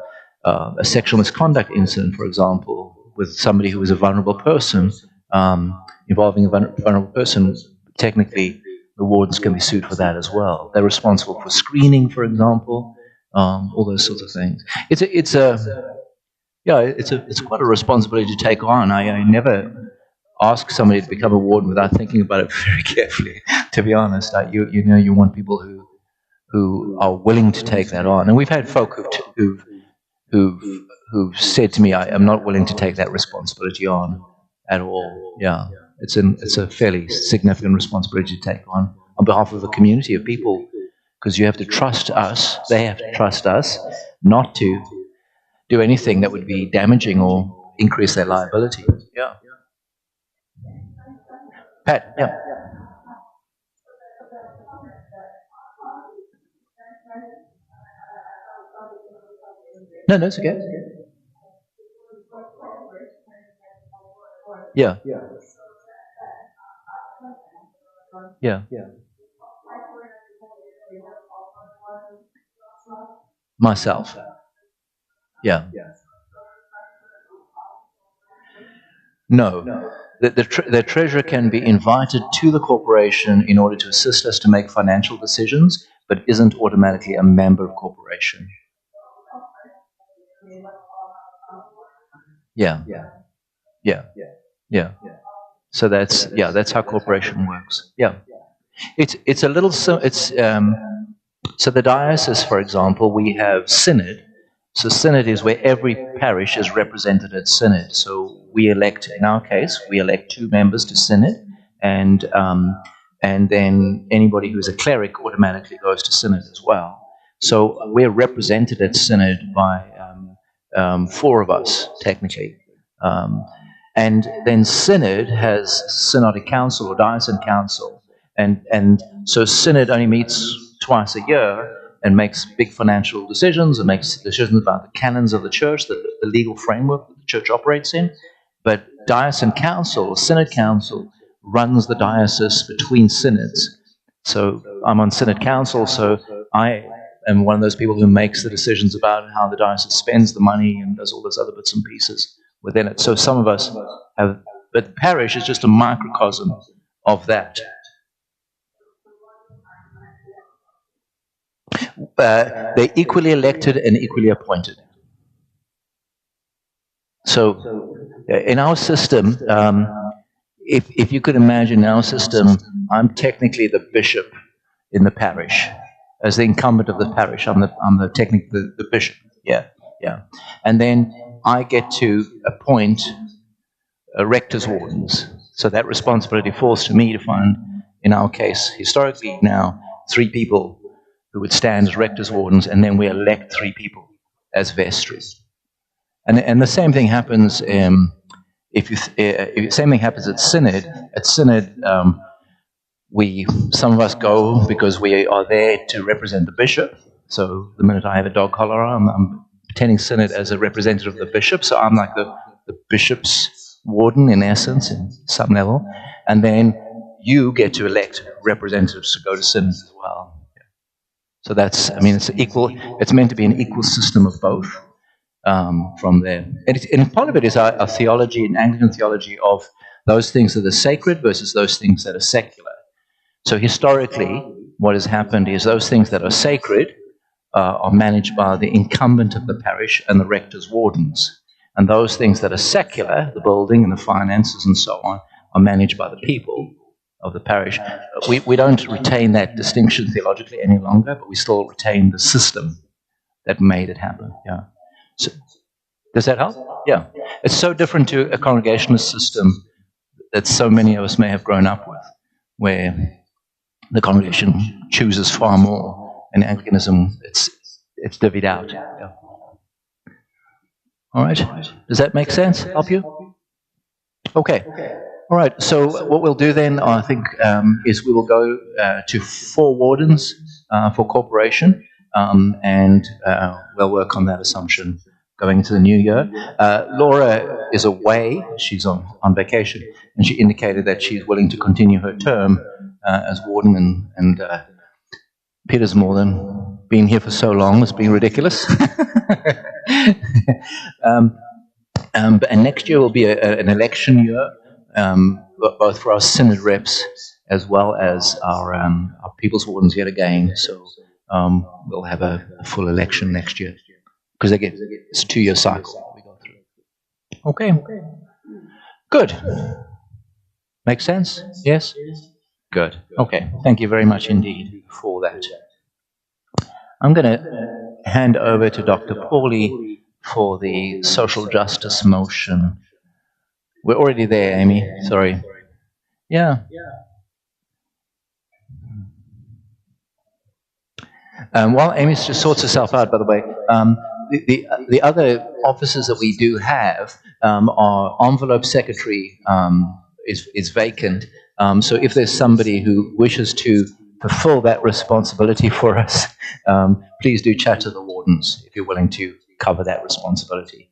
sexual misconduct incident, for example, with somebody who was a vulnerable person, involving a vulnerable person, technically the wardens can be sued for that as well. They're responsible for screening, for example, all those sorts of things. It's quite a responsibility to take on. I never ask somebody to become a warden without thinking about it very carefully. To be honest, you want people who are willing to take that on. And we've had folk who've said to me, I am not willing to take that responsibility on at all. Yeah, it's a fairly significant responsibility to take on behalf of a community of people, because you have to trust us, they have to trust us not to do anything that would be damaging or increase their liability. Yeah. Pat, yeah. No, it's okay. Yeah. Yeah. Myself. Yeah. No. The treasurer can be invited to the corporation in order to assist us to make financial decisions, but isn't automatically a member of corporation. Yeah. So that's how corporation works. Yeah. It's a little so the diocese, for example, we have synod. So synod is where every parish is represented at synod. So we elect, in our case, 2 members to synod, and then anybody who's a cleric automatically goes to synod as well. So we're represented at synod by 4 of us, technically. And then synod has synodic council or diocesan council. And so synod only meets twice a year and makes big financial decisions and makes decisions about the canons of the church, the legal framework that the church operates in. But diocesan council, or synod council, runs the diocese between synods. So I'm on synod council, so I am one of those people who makes the decisions about how the diocese spends the money and does all those other bits and pieces within it. So some of us have, but the parish is just a microcosm of that. They're equally elected and equally appointed. So in our system, if you could imagine our system, I'm technically the bishop in the parish. As the incumbent of the parish, I'm technically the bishop. Yeah. And then I get to appoint rectors wardens. So that responsibility falls to me to find, in our case, historically now, 3 people who would stand as rectors wardens, and then we elect 3 people as vestries. And the same thing happens same thing happens at synod. At synod, some of us go because we are there to represent the bishop. So the minute I have a dog collar on, I'm attending synod as a representative of the bishop. So I'm like the bishop's warden in essence, in some level, and then you get to elect representatives to go to synod as well. So that's, I mean, it's equal. It's meant to be an equal system of both from there. And part of it is our theology, and Anglican theology, of those things that are sacred versus those things that are secular. So historically, what has happened is those things that are sacred are managed by the incumbent of the parish and the rector's wardens. And those things that are secular, the building and the finances and so on, are managed by the people of the parish. We don't retain that distinction theologically any longer, but we still retain the system that made it happen. Yeah. So, does that help? Yeah. It's so different to a congregationalist system that so many of us may have grown up with, where the congregation chooses far more. In Anglicanism, it's divvied out. Yeah. All right. Does that make sense? Help you? Okay. All right. So what we'll do then, I think, is we will go to 4 wardens for corporation, and we'll work on that assumption going into the new year. Laura is away. She's on vacation, and she indicated that she's willing to continue her term as warden, and Peter's more than been here for so long. It's been ridiculous. And next year will be an election year, both for our synod reps as well as our people's wardens yet again. So we'll have a full election next year, because it's a 2-year cycle we go through. Okay. Good. Make sense? Yes? Good. Okay. Thank you very much indeed for that. I'm going to hand over to Dr. Pauly for the social justice motion. We're already there, Amy. Sorry. Yeah. While Amy just sorts herself out, by the way, the other offices that we do have, our envelope secretary is vacant. So if there's somebody who wishes to fulfill that responsibility for us, please do chat to the wardens if you're willing to cover that responsibility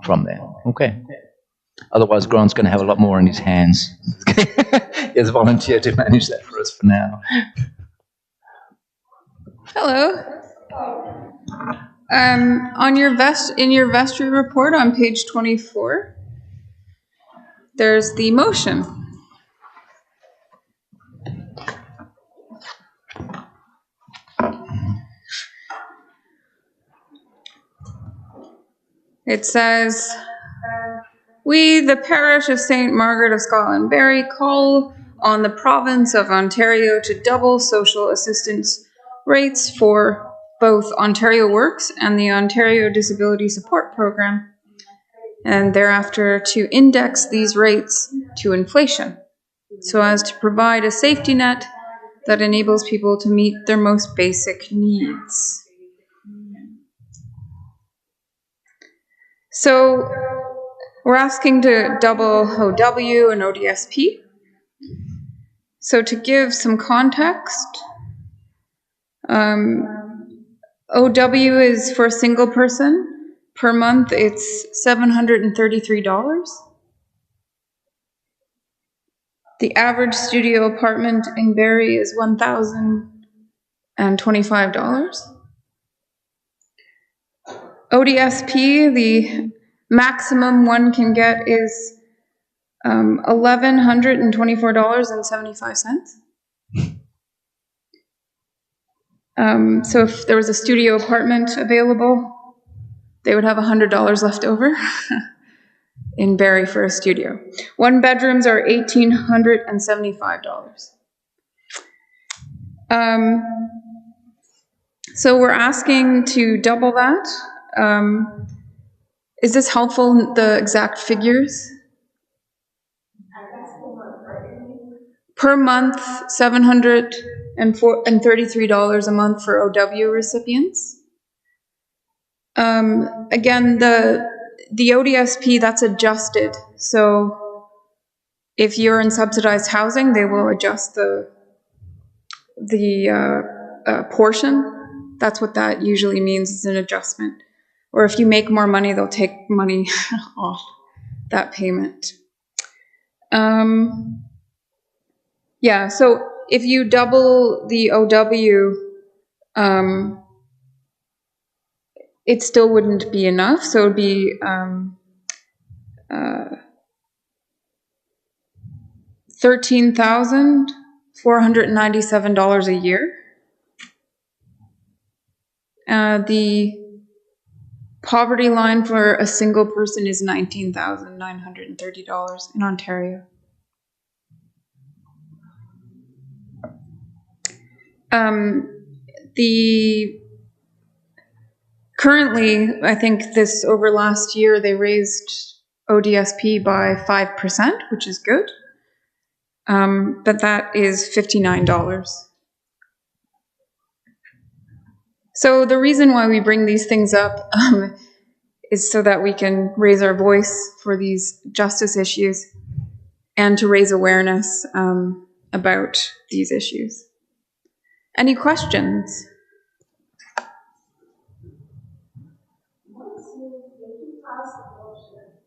from there. Okay. Otherwise, Grant's going to have a lot more in his hands. He has volunteered to manage that for us for now. Hello. In your vestry report on page 24, there's the motion. It says, "We, the parish of St. Margaret of Scotland Barrie, call on the province of Ontario to double social assistance rates for both Ontario Works and the Ontario Disability Support Program, and thereafter to index these rates to inflation, so as to provide a safety net that enables people to meet their most basic needs." So we're asking to double OW and ODSP. So to give some context, OW is for a single person. Per month, it's $733. The average studio apartment in Barrie is $1,025. ODSP, the maximum one can get is $1,124.75. So if there was a studio apartment available, they would have $100 left over in Barrie for a studio. 1 bedrooms are $1,875. So we're asking to double that. Is this helpful, the exact figures? Per month, $733 a month for OW recipients. Again, the ODSP, that's adjusted. So if you're in subsidized housing, they will adjust the portion. That's what that usually means, is an adjustment. Or if you make more money, they'll take money off. that payment. Yeah, so if you double the OW, it still wouldn't be enough. So it would be $13,497 a year. The poverty line for a single person is $19,930 in Ontario. Currently, I think over last year, they raised ODSP by 5%, which is good. But that is $59. So the reason why we bring these things up is so that we can raise our voice for these justice issues and to raise awareness about these issues. Any questions?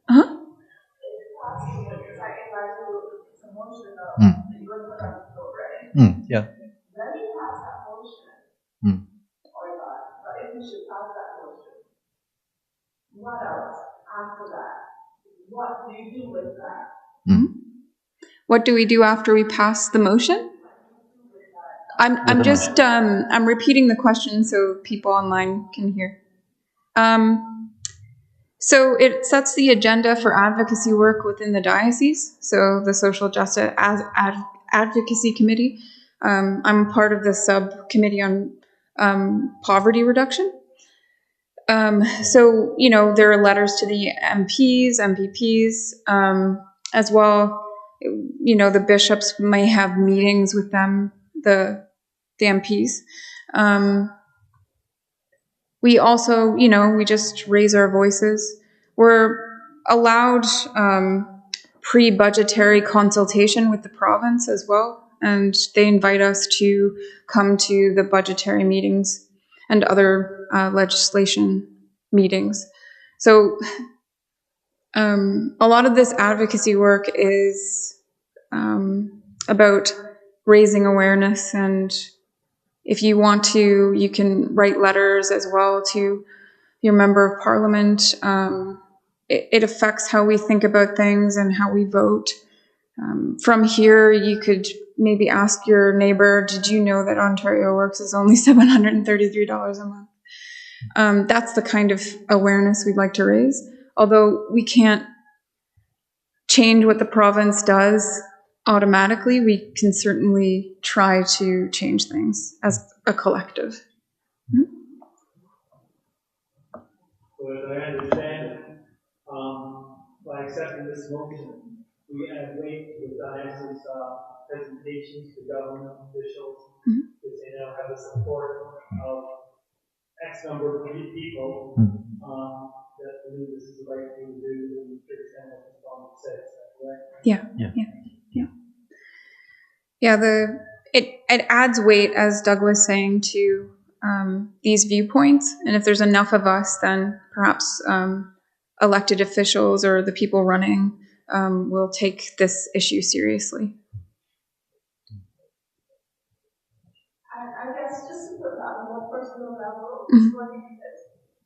Huh? Yeah. What else after that? What do you do with that? What do we do after we pass the motion? I'm just I'm repeating the question so people online can hear. So it sets the agenda for advocacy work within the diocese. So the Social Justice Advocacy Committee. I'm part of the subcommittee on poverty reduction. So, there are letters to the MPs, MPPs, as well. The bishops may have meetings with them, the MPs. We also, we just raise our voices. We're allowed pre-budgetary consultation with the province as well, and they invite us to come to the budgetary meetings and other legislation meetings. So a lot of this advocacy work is about raising awareness, and if you want to, you can write letters as well to your member of parliament. It affects how we think about things and how we vote. From here, you could maybe ask your neighbor, did you know that Ontario Works is only $733 a month? That's the kind of awareness we'd like to raise. Although we can't change what the province does automatically, we can certainly try to change things as a collective. So as I understand it, by accepting this motion, we add weight to the diocese presentations to government officials, because they now have the support of X number of people that believe this is the right thing to do, and the church Anglican Father says that, right? Yeah. It adds weight, as Doug was saying, to these viewpoints, and if there's enough of us, then perhaps elected officials or the people running will take this issue seriously. I guess just to put that on a more personal level,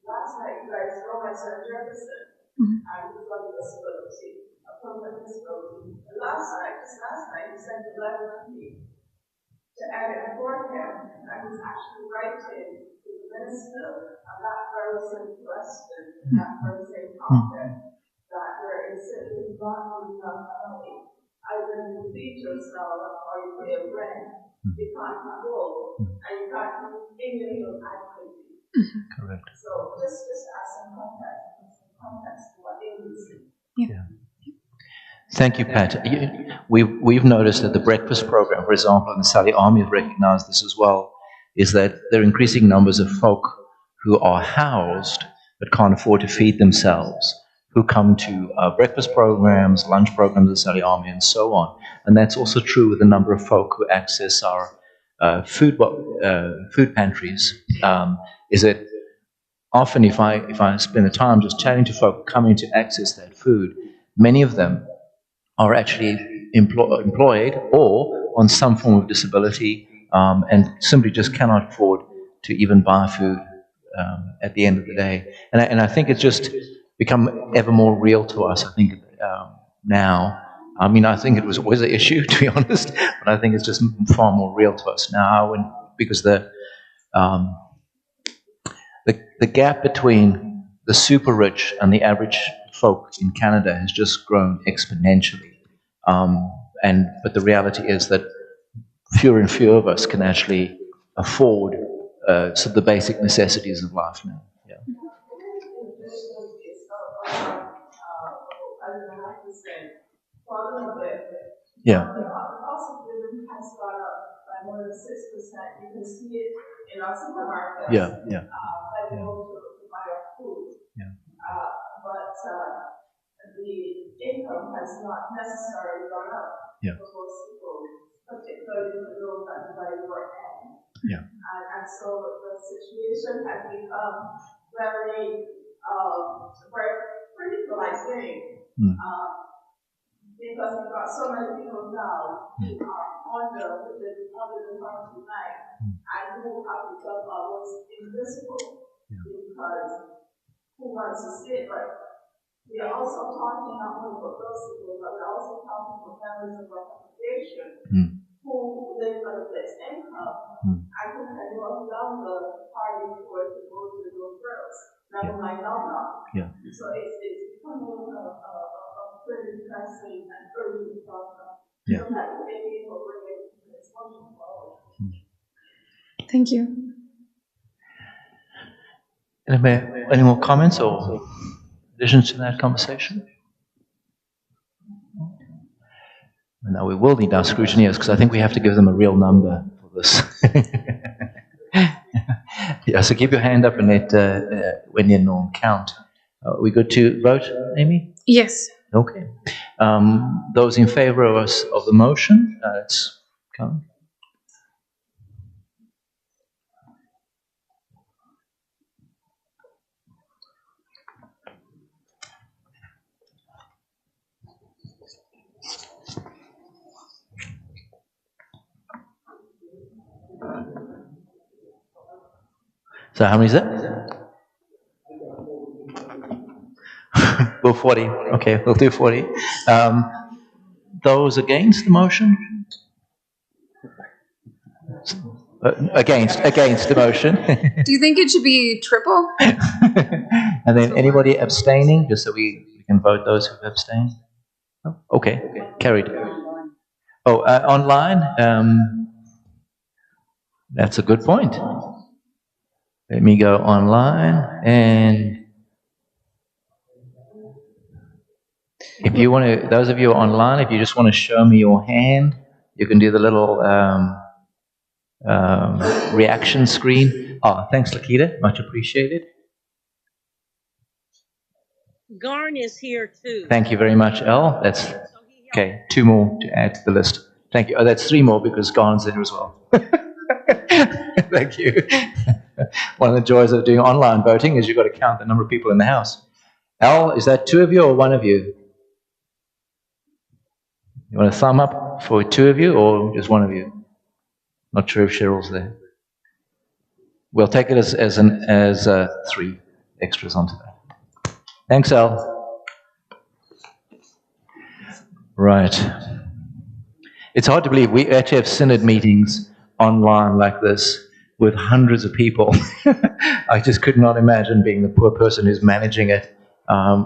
last night you guys know my son Jefferson, and he's got a disability, a permanent disability. And last night he sent a letter to me to edit for him, and I was actually writing to the minister on that very same question, that very same topic, that there is simply not enough money. Either you feed yourself or you pay a rent. You can't go, and you can't in your little activity. Correct. So just as some context to what they do. Yeah. Thank you, Pat. We've noticed that the breakfast program, for example, and the Sally Army have recognized this as well, is that there are increasing numbers of folk who are housed but can't afford to feed themselves, who come to breakfast programs, lunch programs at Sally Army, and so on. And that's also true with a number of folk who access our food pantries. Is that often if I spend the time just chatting to folk coming to access that food, many of them are actually employed or on some form of disability, and simply just cannot afford to even buy food at the end of the day. And I think it's just become ever more real to us, I think, now. I mean, I think it was always an issue, to be honest, but I think it's just far more real to us now, because the gap between the super rich and the average folk in Canada has just grown exponentially. But the reality is that fewer and fewer of us can actually afford the basic necessities of life now. Yeah. Yeah. The cost of living has gone up by more than 6%. You can see it in our supermarkets. Yeah, yeah. Like go to buy our food. Yeah. But the income has not necessarily gone up. Yeah. For most people, particularly for those that provide work at. Yeah. And so the situation has become very, very critical, I think. Because we've got so many people now who are under the poverty line and who have become almost invisible because who wants to sit right? We are also talking not only about those people, but we're also talking about families of our congregation who live on a fixed income and who can no longer hardly afford to go to those girls. Never mind now. Yeah. So it's becoming a pretty depressing and urgent problem. Yeah. So that maybe what we're getting to this motion forward. Thank you. Any more comments or additions to that conversation? And now we will need our scrutineers, because I think we have to give them a real number for this. Yeah, so keep your hand up and let Wendy and Norm count. Are we good to vote, Amy? Yes. Okay. Those in favor of the motion, let's count. So how many is that? We'll 40. Okay, we'll do 40. Those against the motion? Against the motion. Do you think it should be triple? And then anybody abstaining, just so we can vote those who abstain? Oh, okay, carried. Oh, online? That's a good point. Let me go online, and if you want to, those of you online, if you just want to show me your hand, you can do the little reaction screen. Oh, thanks, Lakita. Much appreciated. Garn is here too. Thank you very much, Elle. That's okay. 2 more to add to the list. Thank you. Oh, that's 3 more because Garn's there as well. Thank you. One of the joys of doing online voting is you've got to count the number of people in the house. Al, is that 2 of you or 1 of you? You want a thumb up for 2 of you or just 1 of you? Not sure if Cheryl's there. We'll take it as 3 extras onto that. Thanks, Al. Right. It's hard to believe we actually have synod meetings online like this with hundreds of people. I just could not imagine being the poor person who's managing it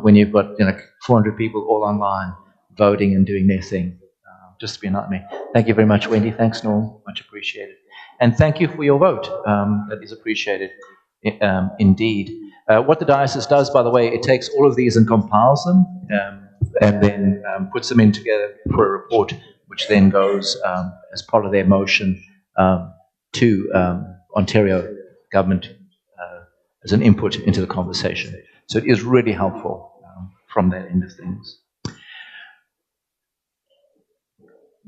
when you've got 400 people all online voting and doing their thing. Just to be a nightmare. Thank you very much, Wendy. Thanks, Norm. Much appreciated. And thank you for your vote. That is appreciated indeed. What the diocese does, by the way, it takes all of these and compiles them and then puts them in together for a report, which then goes as part of their motion to Ontario government as an input into the conversation. So it is really helpful from that end of things.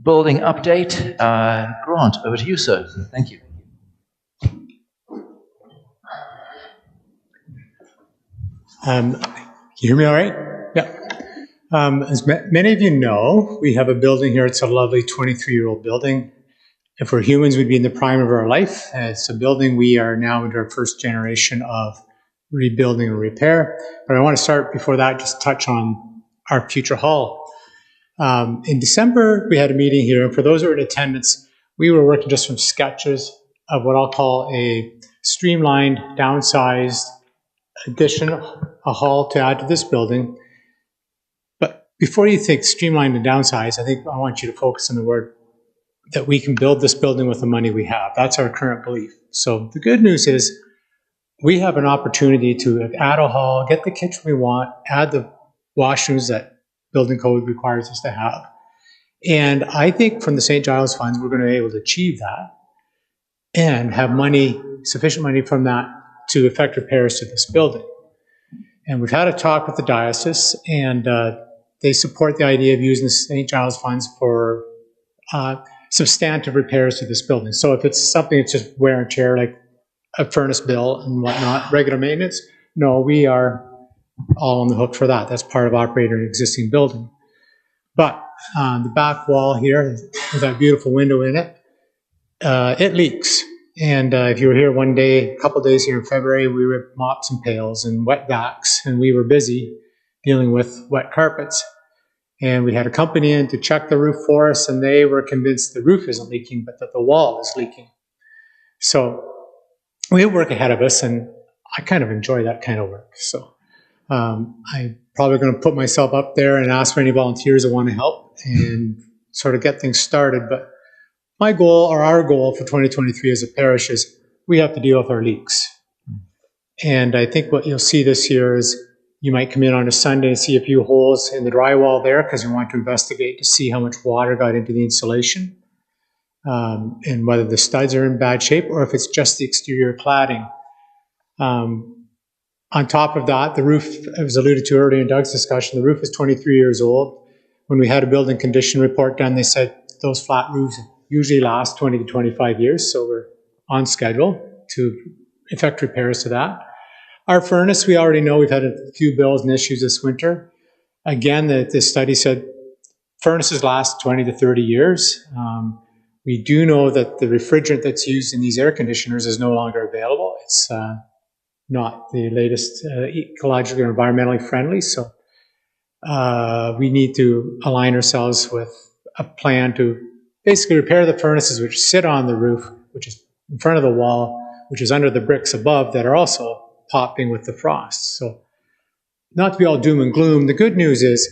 Building update. Grant, over to you, sir. Thank you. Can you hear me all right? Yeah. As many of you know, we have a building here. It's a lovely 23-year-old building. If we're humans, we'd be in the prime of our life. It's a building we are now into our first generation of rebuilding and repair. But I want to start before that, just touch on our future hall. In December, we had a meeting here, and for those who were in attendance, we were working just from sketches of what I'll call a streamlined, downsized addition, a hall to add to this building. But before you think streamlined and downsized, I think I want you to focus on the word that we can build this building with the money we have. That's our current belief. So the good news is we have an opportunity to add a hall, get the kitchen we want, add the washrooms that building code requires us to have. And I think from the St. Giles funds, we're going to be able to achieve that and have money, sufficient money from that to effect repairs to this building. And we've had a talk with the diocese, and they support the idea of using the St. Giles funds for substantive repairs to this building. So if it's something that's just wear and tear, like a furnace bill and whatnot, regular maintenance, no, we are all on the hook for that. That's part of operating an existing building. But the back wall here, with that beautiful window in it, it leaks. And if you were here one day, a couple days here in February, we ripped mops and pails and wet backs, and we were busy dealing with wet carpets. And we had a company in to check the roof for us, and they were convinced the roof isn't leaking, but that the wall is leaking. So we have work ahead of us, and I kind of enjoy that kind of work. So I'm probably going to put myself up there and ask for any volunteers that want to help and sort of get things started. But my goal, or our goal for 2023 as a parish, is we have to deal with our leaks. And I think what you'll see this year is you might come in on a Sunday and see a few holes in the drywall there because we want to investigate to see how much water got into the insulation and whether the studs are in bad shape or if it's just the exterior cladding. On top of that, the roof, as alluded to earlier in Doug's discussion, the roof is 23 years old. When we had a building condition report done, they said those flat roofs usually last 20 to 25 years, so we're on schedule to effect repairs to that. Our furnace, we already know we've had a few bills and issues this winter. Again, the study said furnaces last 20 to 30 years. We do know that the refrigerant that's used in these air conditioners is no longer available. It's not the latest ecologically or environmentally friendly, so we need to align ourselves with a plan to basically repair the furnaces which sit on the roof, which is in front of the wall, which is under the bricks above that are also popping with the frost. So not to be all doom and gloom, the good news is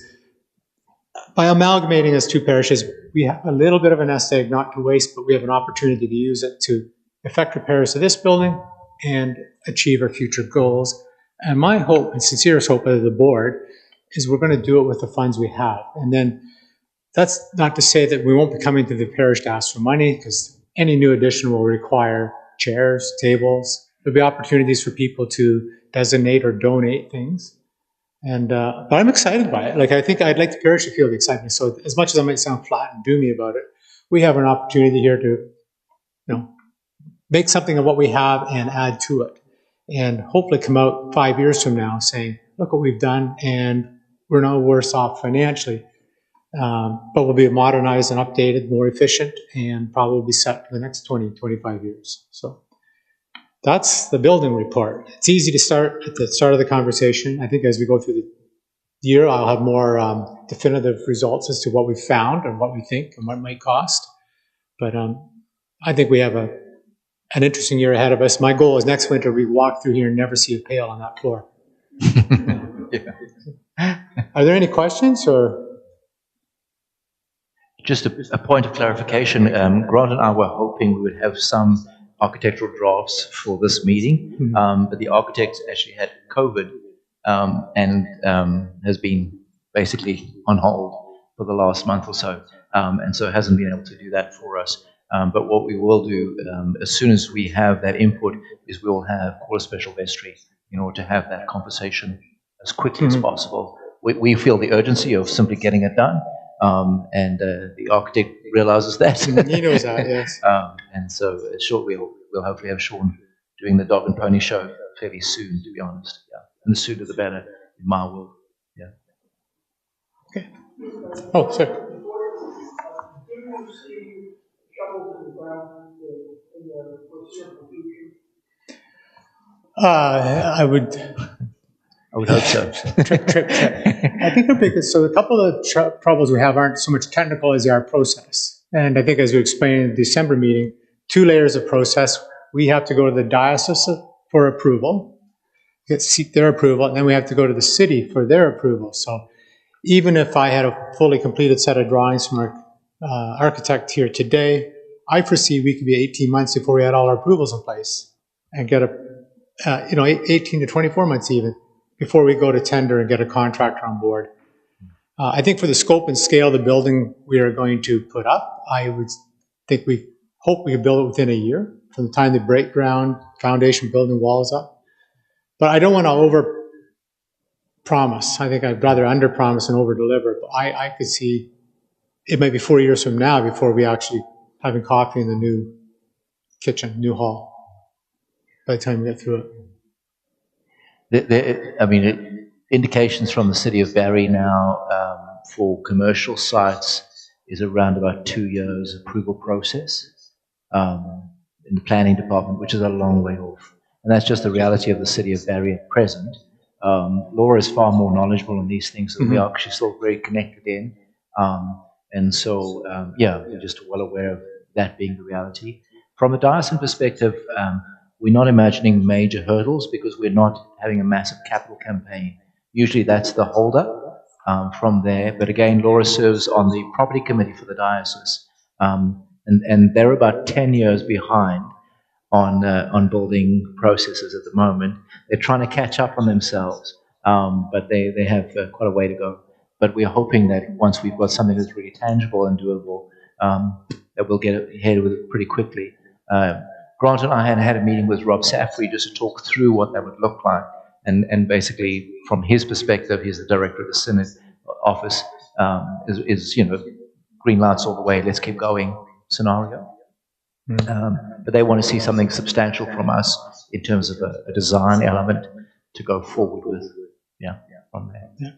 by amalgamating as two parishes, we have a little bit of an nest egg not to waste, but we have an opportunity to use it to effect repairs to this building and achieve our future goals. And my hope, and sincerest hope of the board, is we're going to do it with the funds we have. And then that's not to say that we won't be coming to the parish to ask for money, because any new addition will require chairs, tables. There'll be opportunities for people to designate or donate things. And but I'm excited by it. Like, I think I'd like the parish to feel the excitement. So as much as I might sound flat and doomy about it, we have an opportunity here to, make something of what we have and add to it. And hopefully come out 5 years from now saying, look what we've done, and we're no worse off financially. But we'll be modernized and updated, more efficient, and probably be set for the next 20, 25 years. So that's the building report. It's easy to start at the start of the conversation. I think as we go through the year, I'll have more definitive results as to what we found and what we think and what it might cost. But I think we have an interesting year ahead of us. My goal is next winter we walk through here and never see a pail on that floor. Yeah. Are there any questions or? Just a point of clarification. Grant and I were hoping we would have some architectural drafts for this meeting, but the architect actually had COVID and has been basically on hold for the last month or so, and so hasn't been able to do that for us. But what we will do as soon as we have that input is we'll call a special vestry in order to have that conversation as quickly as possible. We feel the urgency of simply getting it done. And the architect realizes that. He knows that, yes. And so we'll hopefully have Sean doing the dog and pony show fairly soon, to be honest. Yeah. And the sooner the better, in my world. Yeah. Oh, sir. Do you see shovels in the ground in the foreseeable future? I would hope so. trip. I think so a couple of troubles we have aren't so much technical as they are process. And I think as we explained in the December meeting, 2 layers of process. We have to go to the diocese for approval, seek their approval, and then we have to go to the city for their approval. So even if I had a fully completed set of drawings from our architect here today, I foresee we could be 18 months before we had all our approvals in place and get 18 to 24 months even before we go to tender and get a contractor on board. I think for the scope and scale of the building we are going to put up, I would think we hope we can build it within a year from the time they break ground, foundation, building walls up. But I don't want to over promise. I think I'd rather under promise and over deliver. But I could see it might be 4 years from now before we actually having coffee in the new kitchen, new hall, by the time we get through it. Indications from the city of Barrie now for commercial sites is around about 2 years approval process in the planning department, which is a long way off. And that's just the reality of the city of Barrie at present. Laura is far more knowledgeable on these things than we are, because she's still very connected in. And so, we're just well aware of that being the reality. From a diocesan perspective, we're not imagining major hurdles because we're not having a massive capital campaign. Usually that's the holdup from there. But again, Laura serves on the property committee for the diocese. And they're about 10 years behind on building processes at the moment. They're trying to catch up on themselves, but they have quite a way to go. But we're hoping that once we've got something that's really tangible and doable, that we'll get ahead with it pretty quickly. Grant and I had a meeting with Rob Saffery just to talk through what that would look like. And basically, from his perspective, he's the director of the Synod office, is green lights all the way, let's keep going scenario. But they want to see something substantial from us in terms of a design element to go forward with. From there.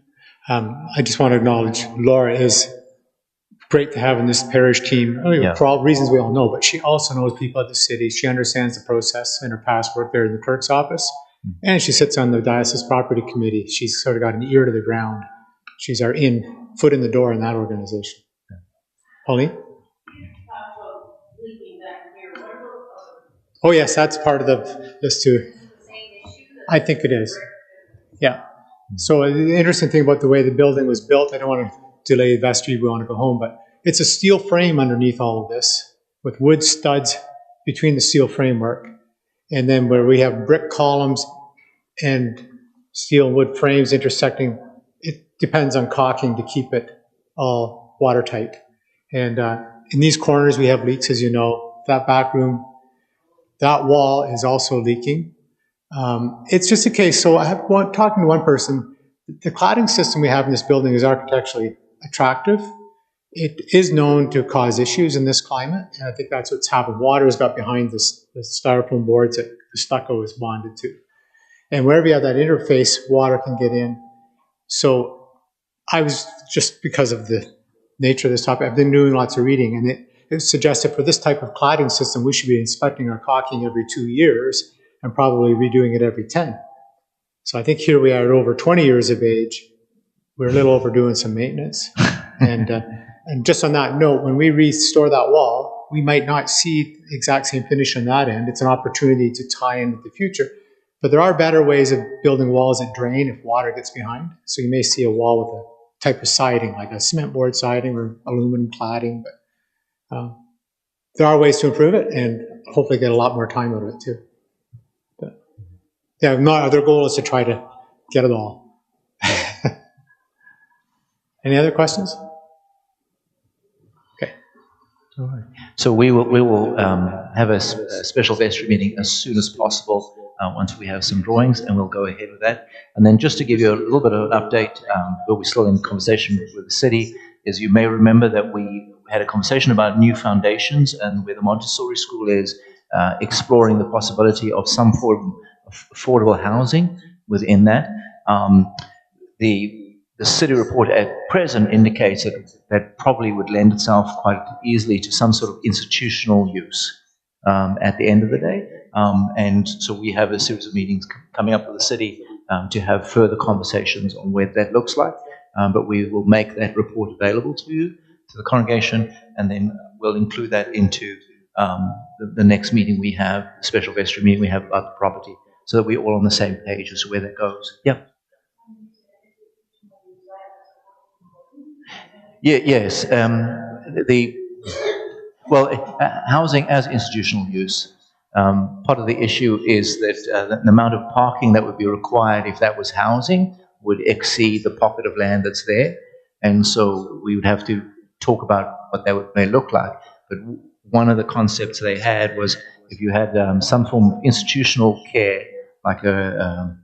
I just want to acknowledge Laura is great to have in this parish team, for all reasons we all know, but she also knows people at the city. She understands the process in her past work there in the clerk's office, and she sits on the diocese property committee. She's sort of got an ear to the ground. She's our foot in the door in that organization. Pauline? Oh yes, that's part of this too. I think it is. Yeah. So the interesting thing about the way the building was built, I don't want to delay the vestry, we want to go home, but it's a steel frame underneath all of this with wood studs between the steel framework. And then where we have brick columns and steel and wood frames intersecting, it depends on caulking to keep it all watertight. And in these corners we have leaks, as you know. That back room, that wall is also leaking. It's just a case, so talking to one person, the cladding system we have in this building is architecturally attractive. It is known to cause issues in this climate, and I think that's what's happened. Water has got behind the styrofoam boards that the stucco is bonded to. And wherever you have that interface, water can get in. So I was, just because of the nature of this topic, I've been doing lots of reading, and it suggested for this type of cladding system, we should be inspecting our caulking every 2 years and probably redoing it every 10. So I think here we are at over 20 years of age. We're a little overdoing some maintenance. And just on that note, when we restore that wall, we might not see the exact same finish on that end. It's an opportunity to tie in with the future. But there are better ways of building walls that drain if water gets behind. So you may see a wall with a type of siding, like a cement board siding or aluminum cladding. But there are ways to improve it and hopefully get a lot more time out of it too. But yeah, their goal is to try to get it all. Any other questions? Okay. All right. So we will have a special vestry meeting as soon as possible once we have some drawings, and we'll go ahead with that. And then just to give you a little bit of an update, but we're still in conversation with the city, is you may remember that we had a conversation about new foundations and where the Montessori school is exploring the possibility of some form of affordable housing within that. The the city report at present indicates that probably would lend itself quite easily to some sort of institutional use at the end of the day. And so we have a series of meetings coming up with the city to have further conversations on what that looks like. But we will make that report available to you, to the congregation, and then we'll include that into the next meeting we have, the special vestry meeting we have about the property, so that we're all on the same page as to where that goes. Yeah. Yes. Housing as institutional use. Part of the issue is that the amount of parking that would be required if that was housing would exceed the pocket of land that's there, and so we would have to talk about what that may look like. But one of the concepts they had was if you had some form of institutional care, like a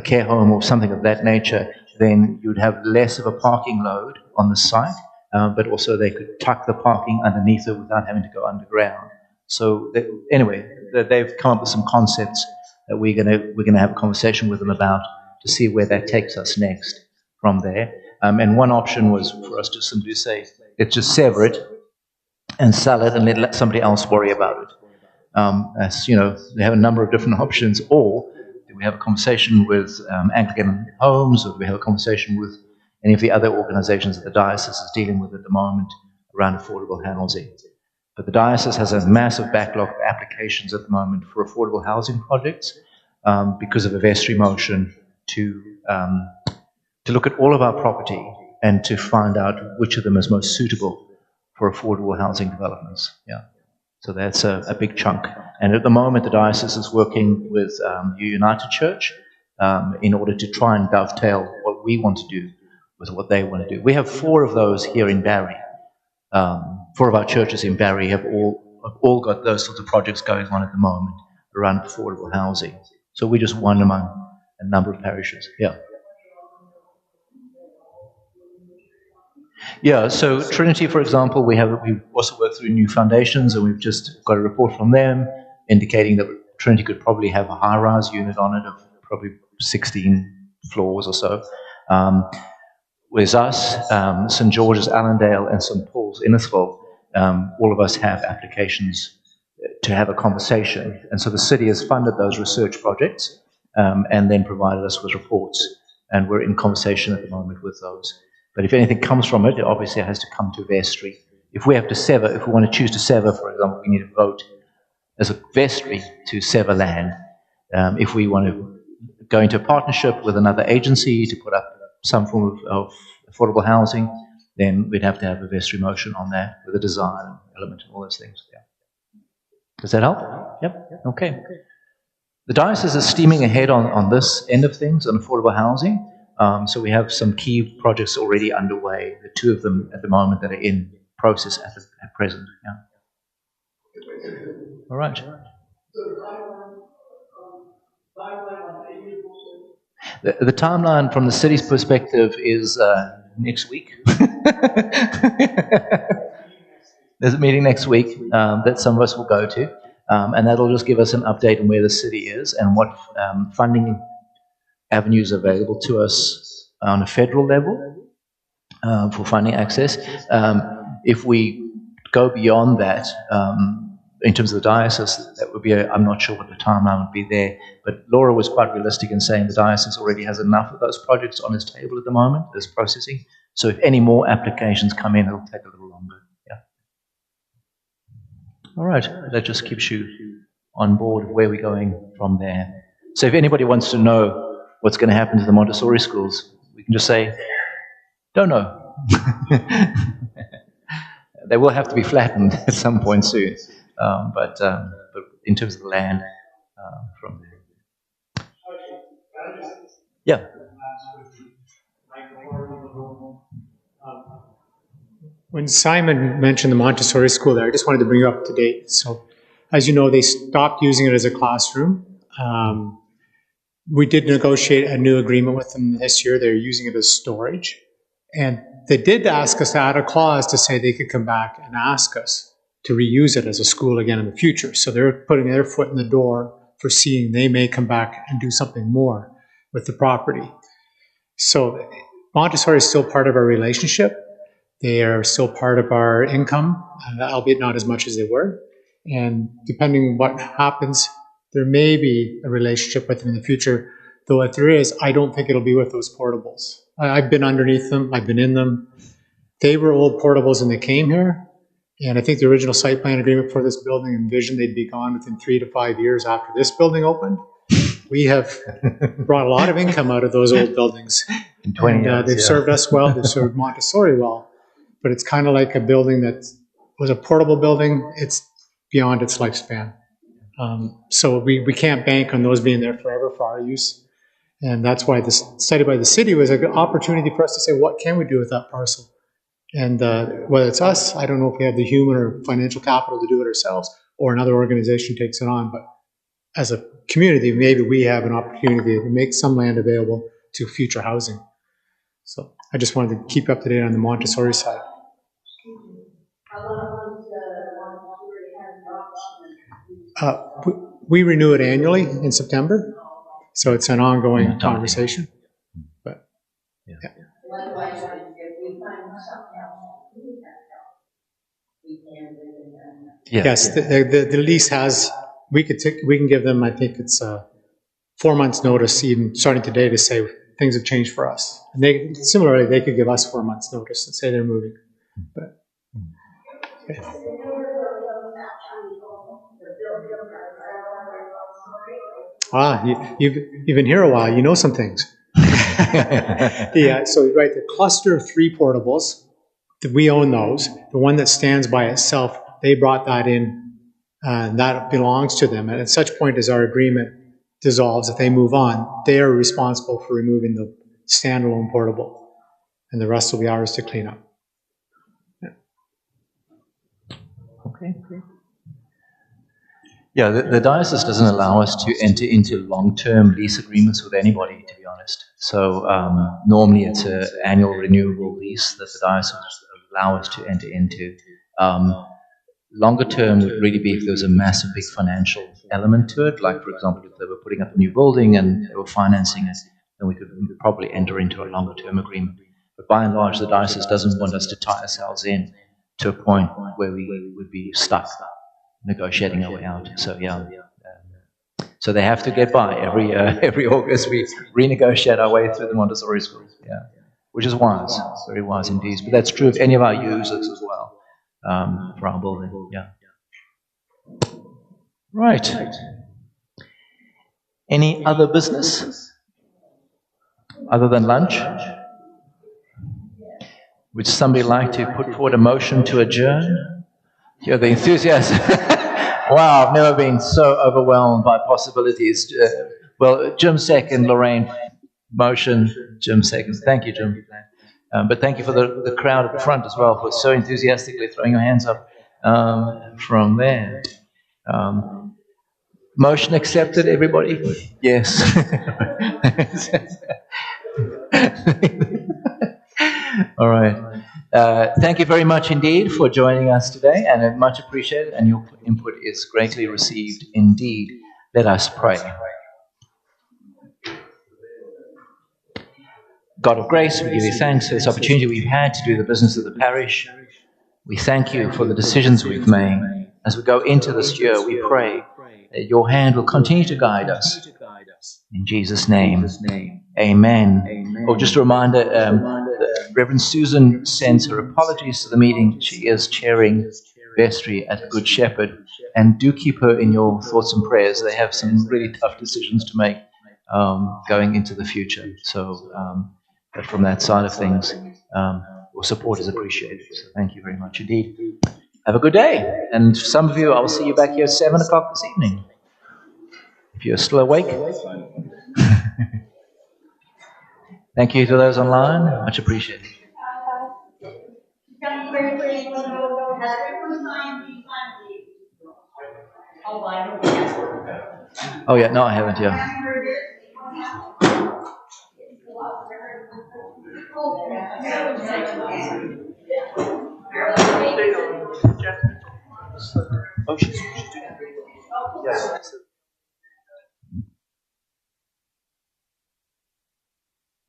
care home or something of that nature, then you'd have less of a parking load on the site, but also they could tuck the parking underneath it without having to go underground. So anyway, they've come up with some concepts that we're gonna have a conversation with them about to see where that takes us next from there. And one option was for us to simply say, let's just sever it and sell it and let somebody else worry about it. As you know, they have a number of different options. Or do we have a conversation with Anglican Homes, or do we have a conversation with any of the other organizations that the diocese is dealing with at the moment around affordable housing? But the diocese has a massive backlog of applications at the moment for affordable housing projects because of a vestry motion to look at all of our property and to find out which of them is most suitable for affordable housing developments. Yeah. So that's a big chunk. And at the moment, the diocese is working with United Church in order to try and dovetail what we want to do with what they want to do. We have 4 of those here in Barrie. 4 of our churches in Barrie have all got those sorts of projects going on at the moment around affordable housing. So we're just one among a number of parishes. Yeah. Yeah, so Trinity, for example, we also worked through new foundations, and we've just got a report from them indicating that Trinity could probably have a high-rise unit on it of probably 16 floors or so. With us, St. George's Allendale and St. Paul's Innisfil, all of us have applications to have a conversation. And so the city has funded those research projects and then provided us with reports. And we're in conversation at the moment with those. But if anything comes from it, it obviously has to come to vestry. If we have to sever, if we want to choose to sever, for example, we need to vote as a vestry to sever land. If we want to go into a partnership with another agency to put up some form of affordable housing, then we'd have to have a vestry motion on that with a design element and all those things. Yeah. Does that help? Yep. Okay. The diocese is steaming ahead on this end of things, on affordable housing. So we have some key projects already underway, the 2 of them at the moment that are in process at present. Yeah. All right. The timeline from the city's perspective is next week. There's a meeting next week that some of us will go to, and that'll just give us an update on where the city is and what funding avenues available to us on a federal level for funding access. If we go beyond that, in terms of the diocese, that would be I'm not sure what the timeline would be there, but Laura was quite realistic in saying the diocese already has enough of those projects on its table at the moment, this processing. So if any more applications come in, it'll take a little longer. Yeah. All right, that just keeps you on board where we're going from there. So if anybody wants to know what's going to happen to the Montessori schools, we can just say, don't know. They will have to be flattened at some point soon. But in terms of the land, from there. Yeah. When Simon mentioned the Montessori school there, I just wanted to bring you up to date. So, as you know, they stopped using it as a classroom. We did negotiate a new agreement with them this year. They're using it as storage. And they did ask us to add a clause to say they could come back and ask us to reuse it as a school again in the future. So they're putting their foot in the door for seeing they may come back and do something more with the property. So Montessori is still part of our relationship. They are still part of our income, albeit not as much as they were. And depending on what happens, there may be a relationship with them in the future. Though if there is, I don't think it'll be with those portables. I've been underneath them. I've been in them. They were old portables when they came here. And I think the original site plan agreement for this building envisioned they'd be gone within 3 to 5 years after this building opened. We have brought a lot of income out of those old buildings. In 20 years, they've served us well. They've served Montessori well. But it's kind of like a building that was a portable building. It's beyond its lifespan. So we can't bank on those being there forever for our use. And that's why this study by the city was an opportunity for us to say, what can we do with that parcel? And whether it's us, I don't know if we have the human or financial capital to do it ourselves, or another organization takes it on. But as a community, maybe we have an opportunity to make some land available to future housing. So I just wanted to keep up to date on the Montessori side. We renew it annually in September, so it's an ongoing conversation. But yeah. Yes, the lease has. We can give them. I think it's 4 months' notice, even starting today, to say things have changed for us. And similarly, they could give us 4 months' notice and say they're moving. But okay. You've been here a while. You know some things. Yeah. So right, the cluster of 3 portables, we own those. The one that stands by itself, they brought that in, and that belongs to them. And at such point as our agreement dissolves, if they move on, they are responsible for removing the standalone portable, and the rest will be ours to clean up. Yeah. Okay. Yeah, the diocese doesn't allow us to enter into long-term lease agreements with anybody, to be honest. So normally it's an annual renewable lease that the diocese allow us to enter into. Longer term would really be if there was a massive, big financial element to it. Like, for example, if they were putting up a new building and they were financing it, then we could probably enter into a longer term agreement. But by and large, the diocese doesn't want us to tie ourselves in to a point where we would be stuck negotiating our way out. So yeah. So they have to get by every August. We renegotiate our way through the Montessori school. Yeah, which is wise, very wise indeed. But that's true of any of our users as well. For our building, yeah. Right. Any other business other than lunch? Would somebody like to put forward a motion to adjourn? You're the enthusiasm. Wow, I've never been so overwhelmed by possibilities. Well, Jim second, Lorraine motion, Jim second. Thank you, Jim. But thank you for the crowd at the front as well for so enthusiastically throwing your hands up from there. Motion accepted, everybody? Yes. All right. Thank you very much indeed for joining us today, and much appreciated, and your input is greatly received indeed. Let us pray. God of grace, we give you thanks for this opportunity we've had to do the business of the parish. We thank you for the decisions we've made. As we go into this year, we pray that your hand will continue to guide us. In Jesus' name, amen. Oh, just a reminder, Reverend Susan sends her apologies to the meeting. She is chairing vestry at Good Shepherd, and do keep her in your thoughts and prayers. They have some really tough decisions to make going into the future. So, but from that side of things, your support is appreciated. So thank you very much indeed. Have a good day. And some of you, I will see you back here at 7 o'clock this evening. If you're still awake. Thank you to those online. Much appreciated. Oh, yeah. No, I haven't, yeah. Oh, she's doing it. Yeah.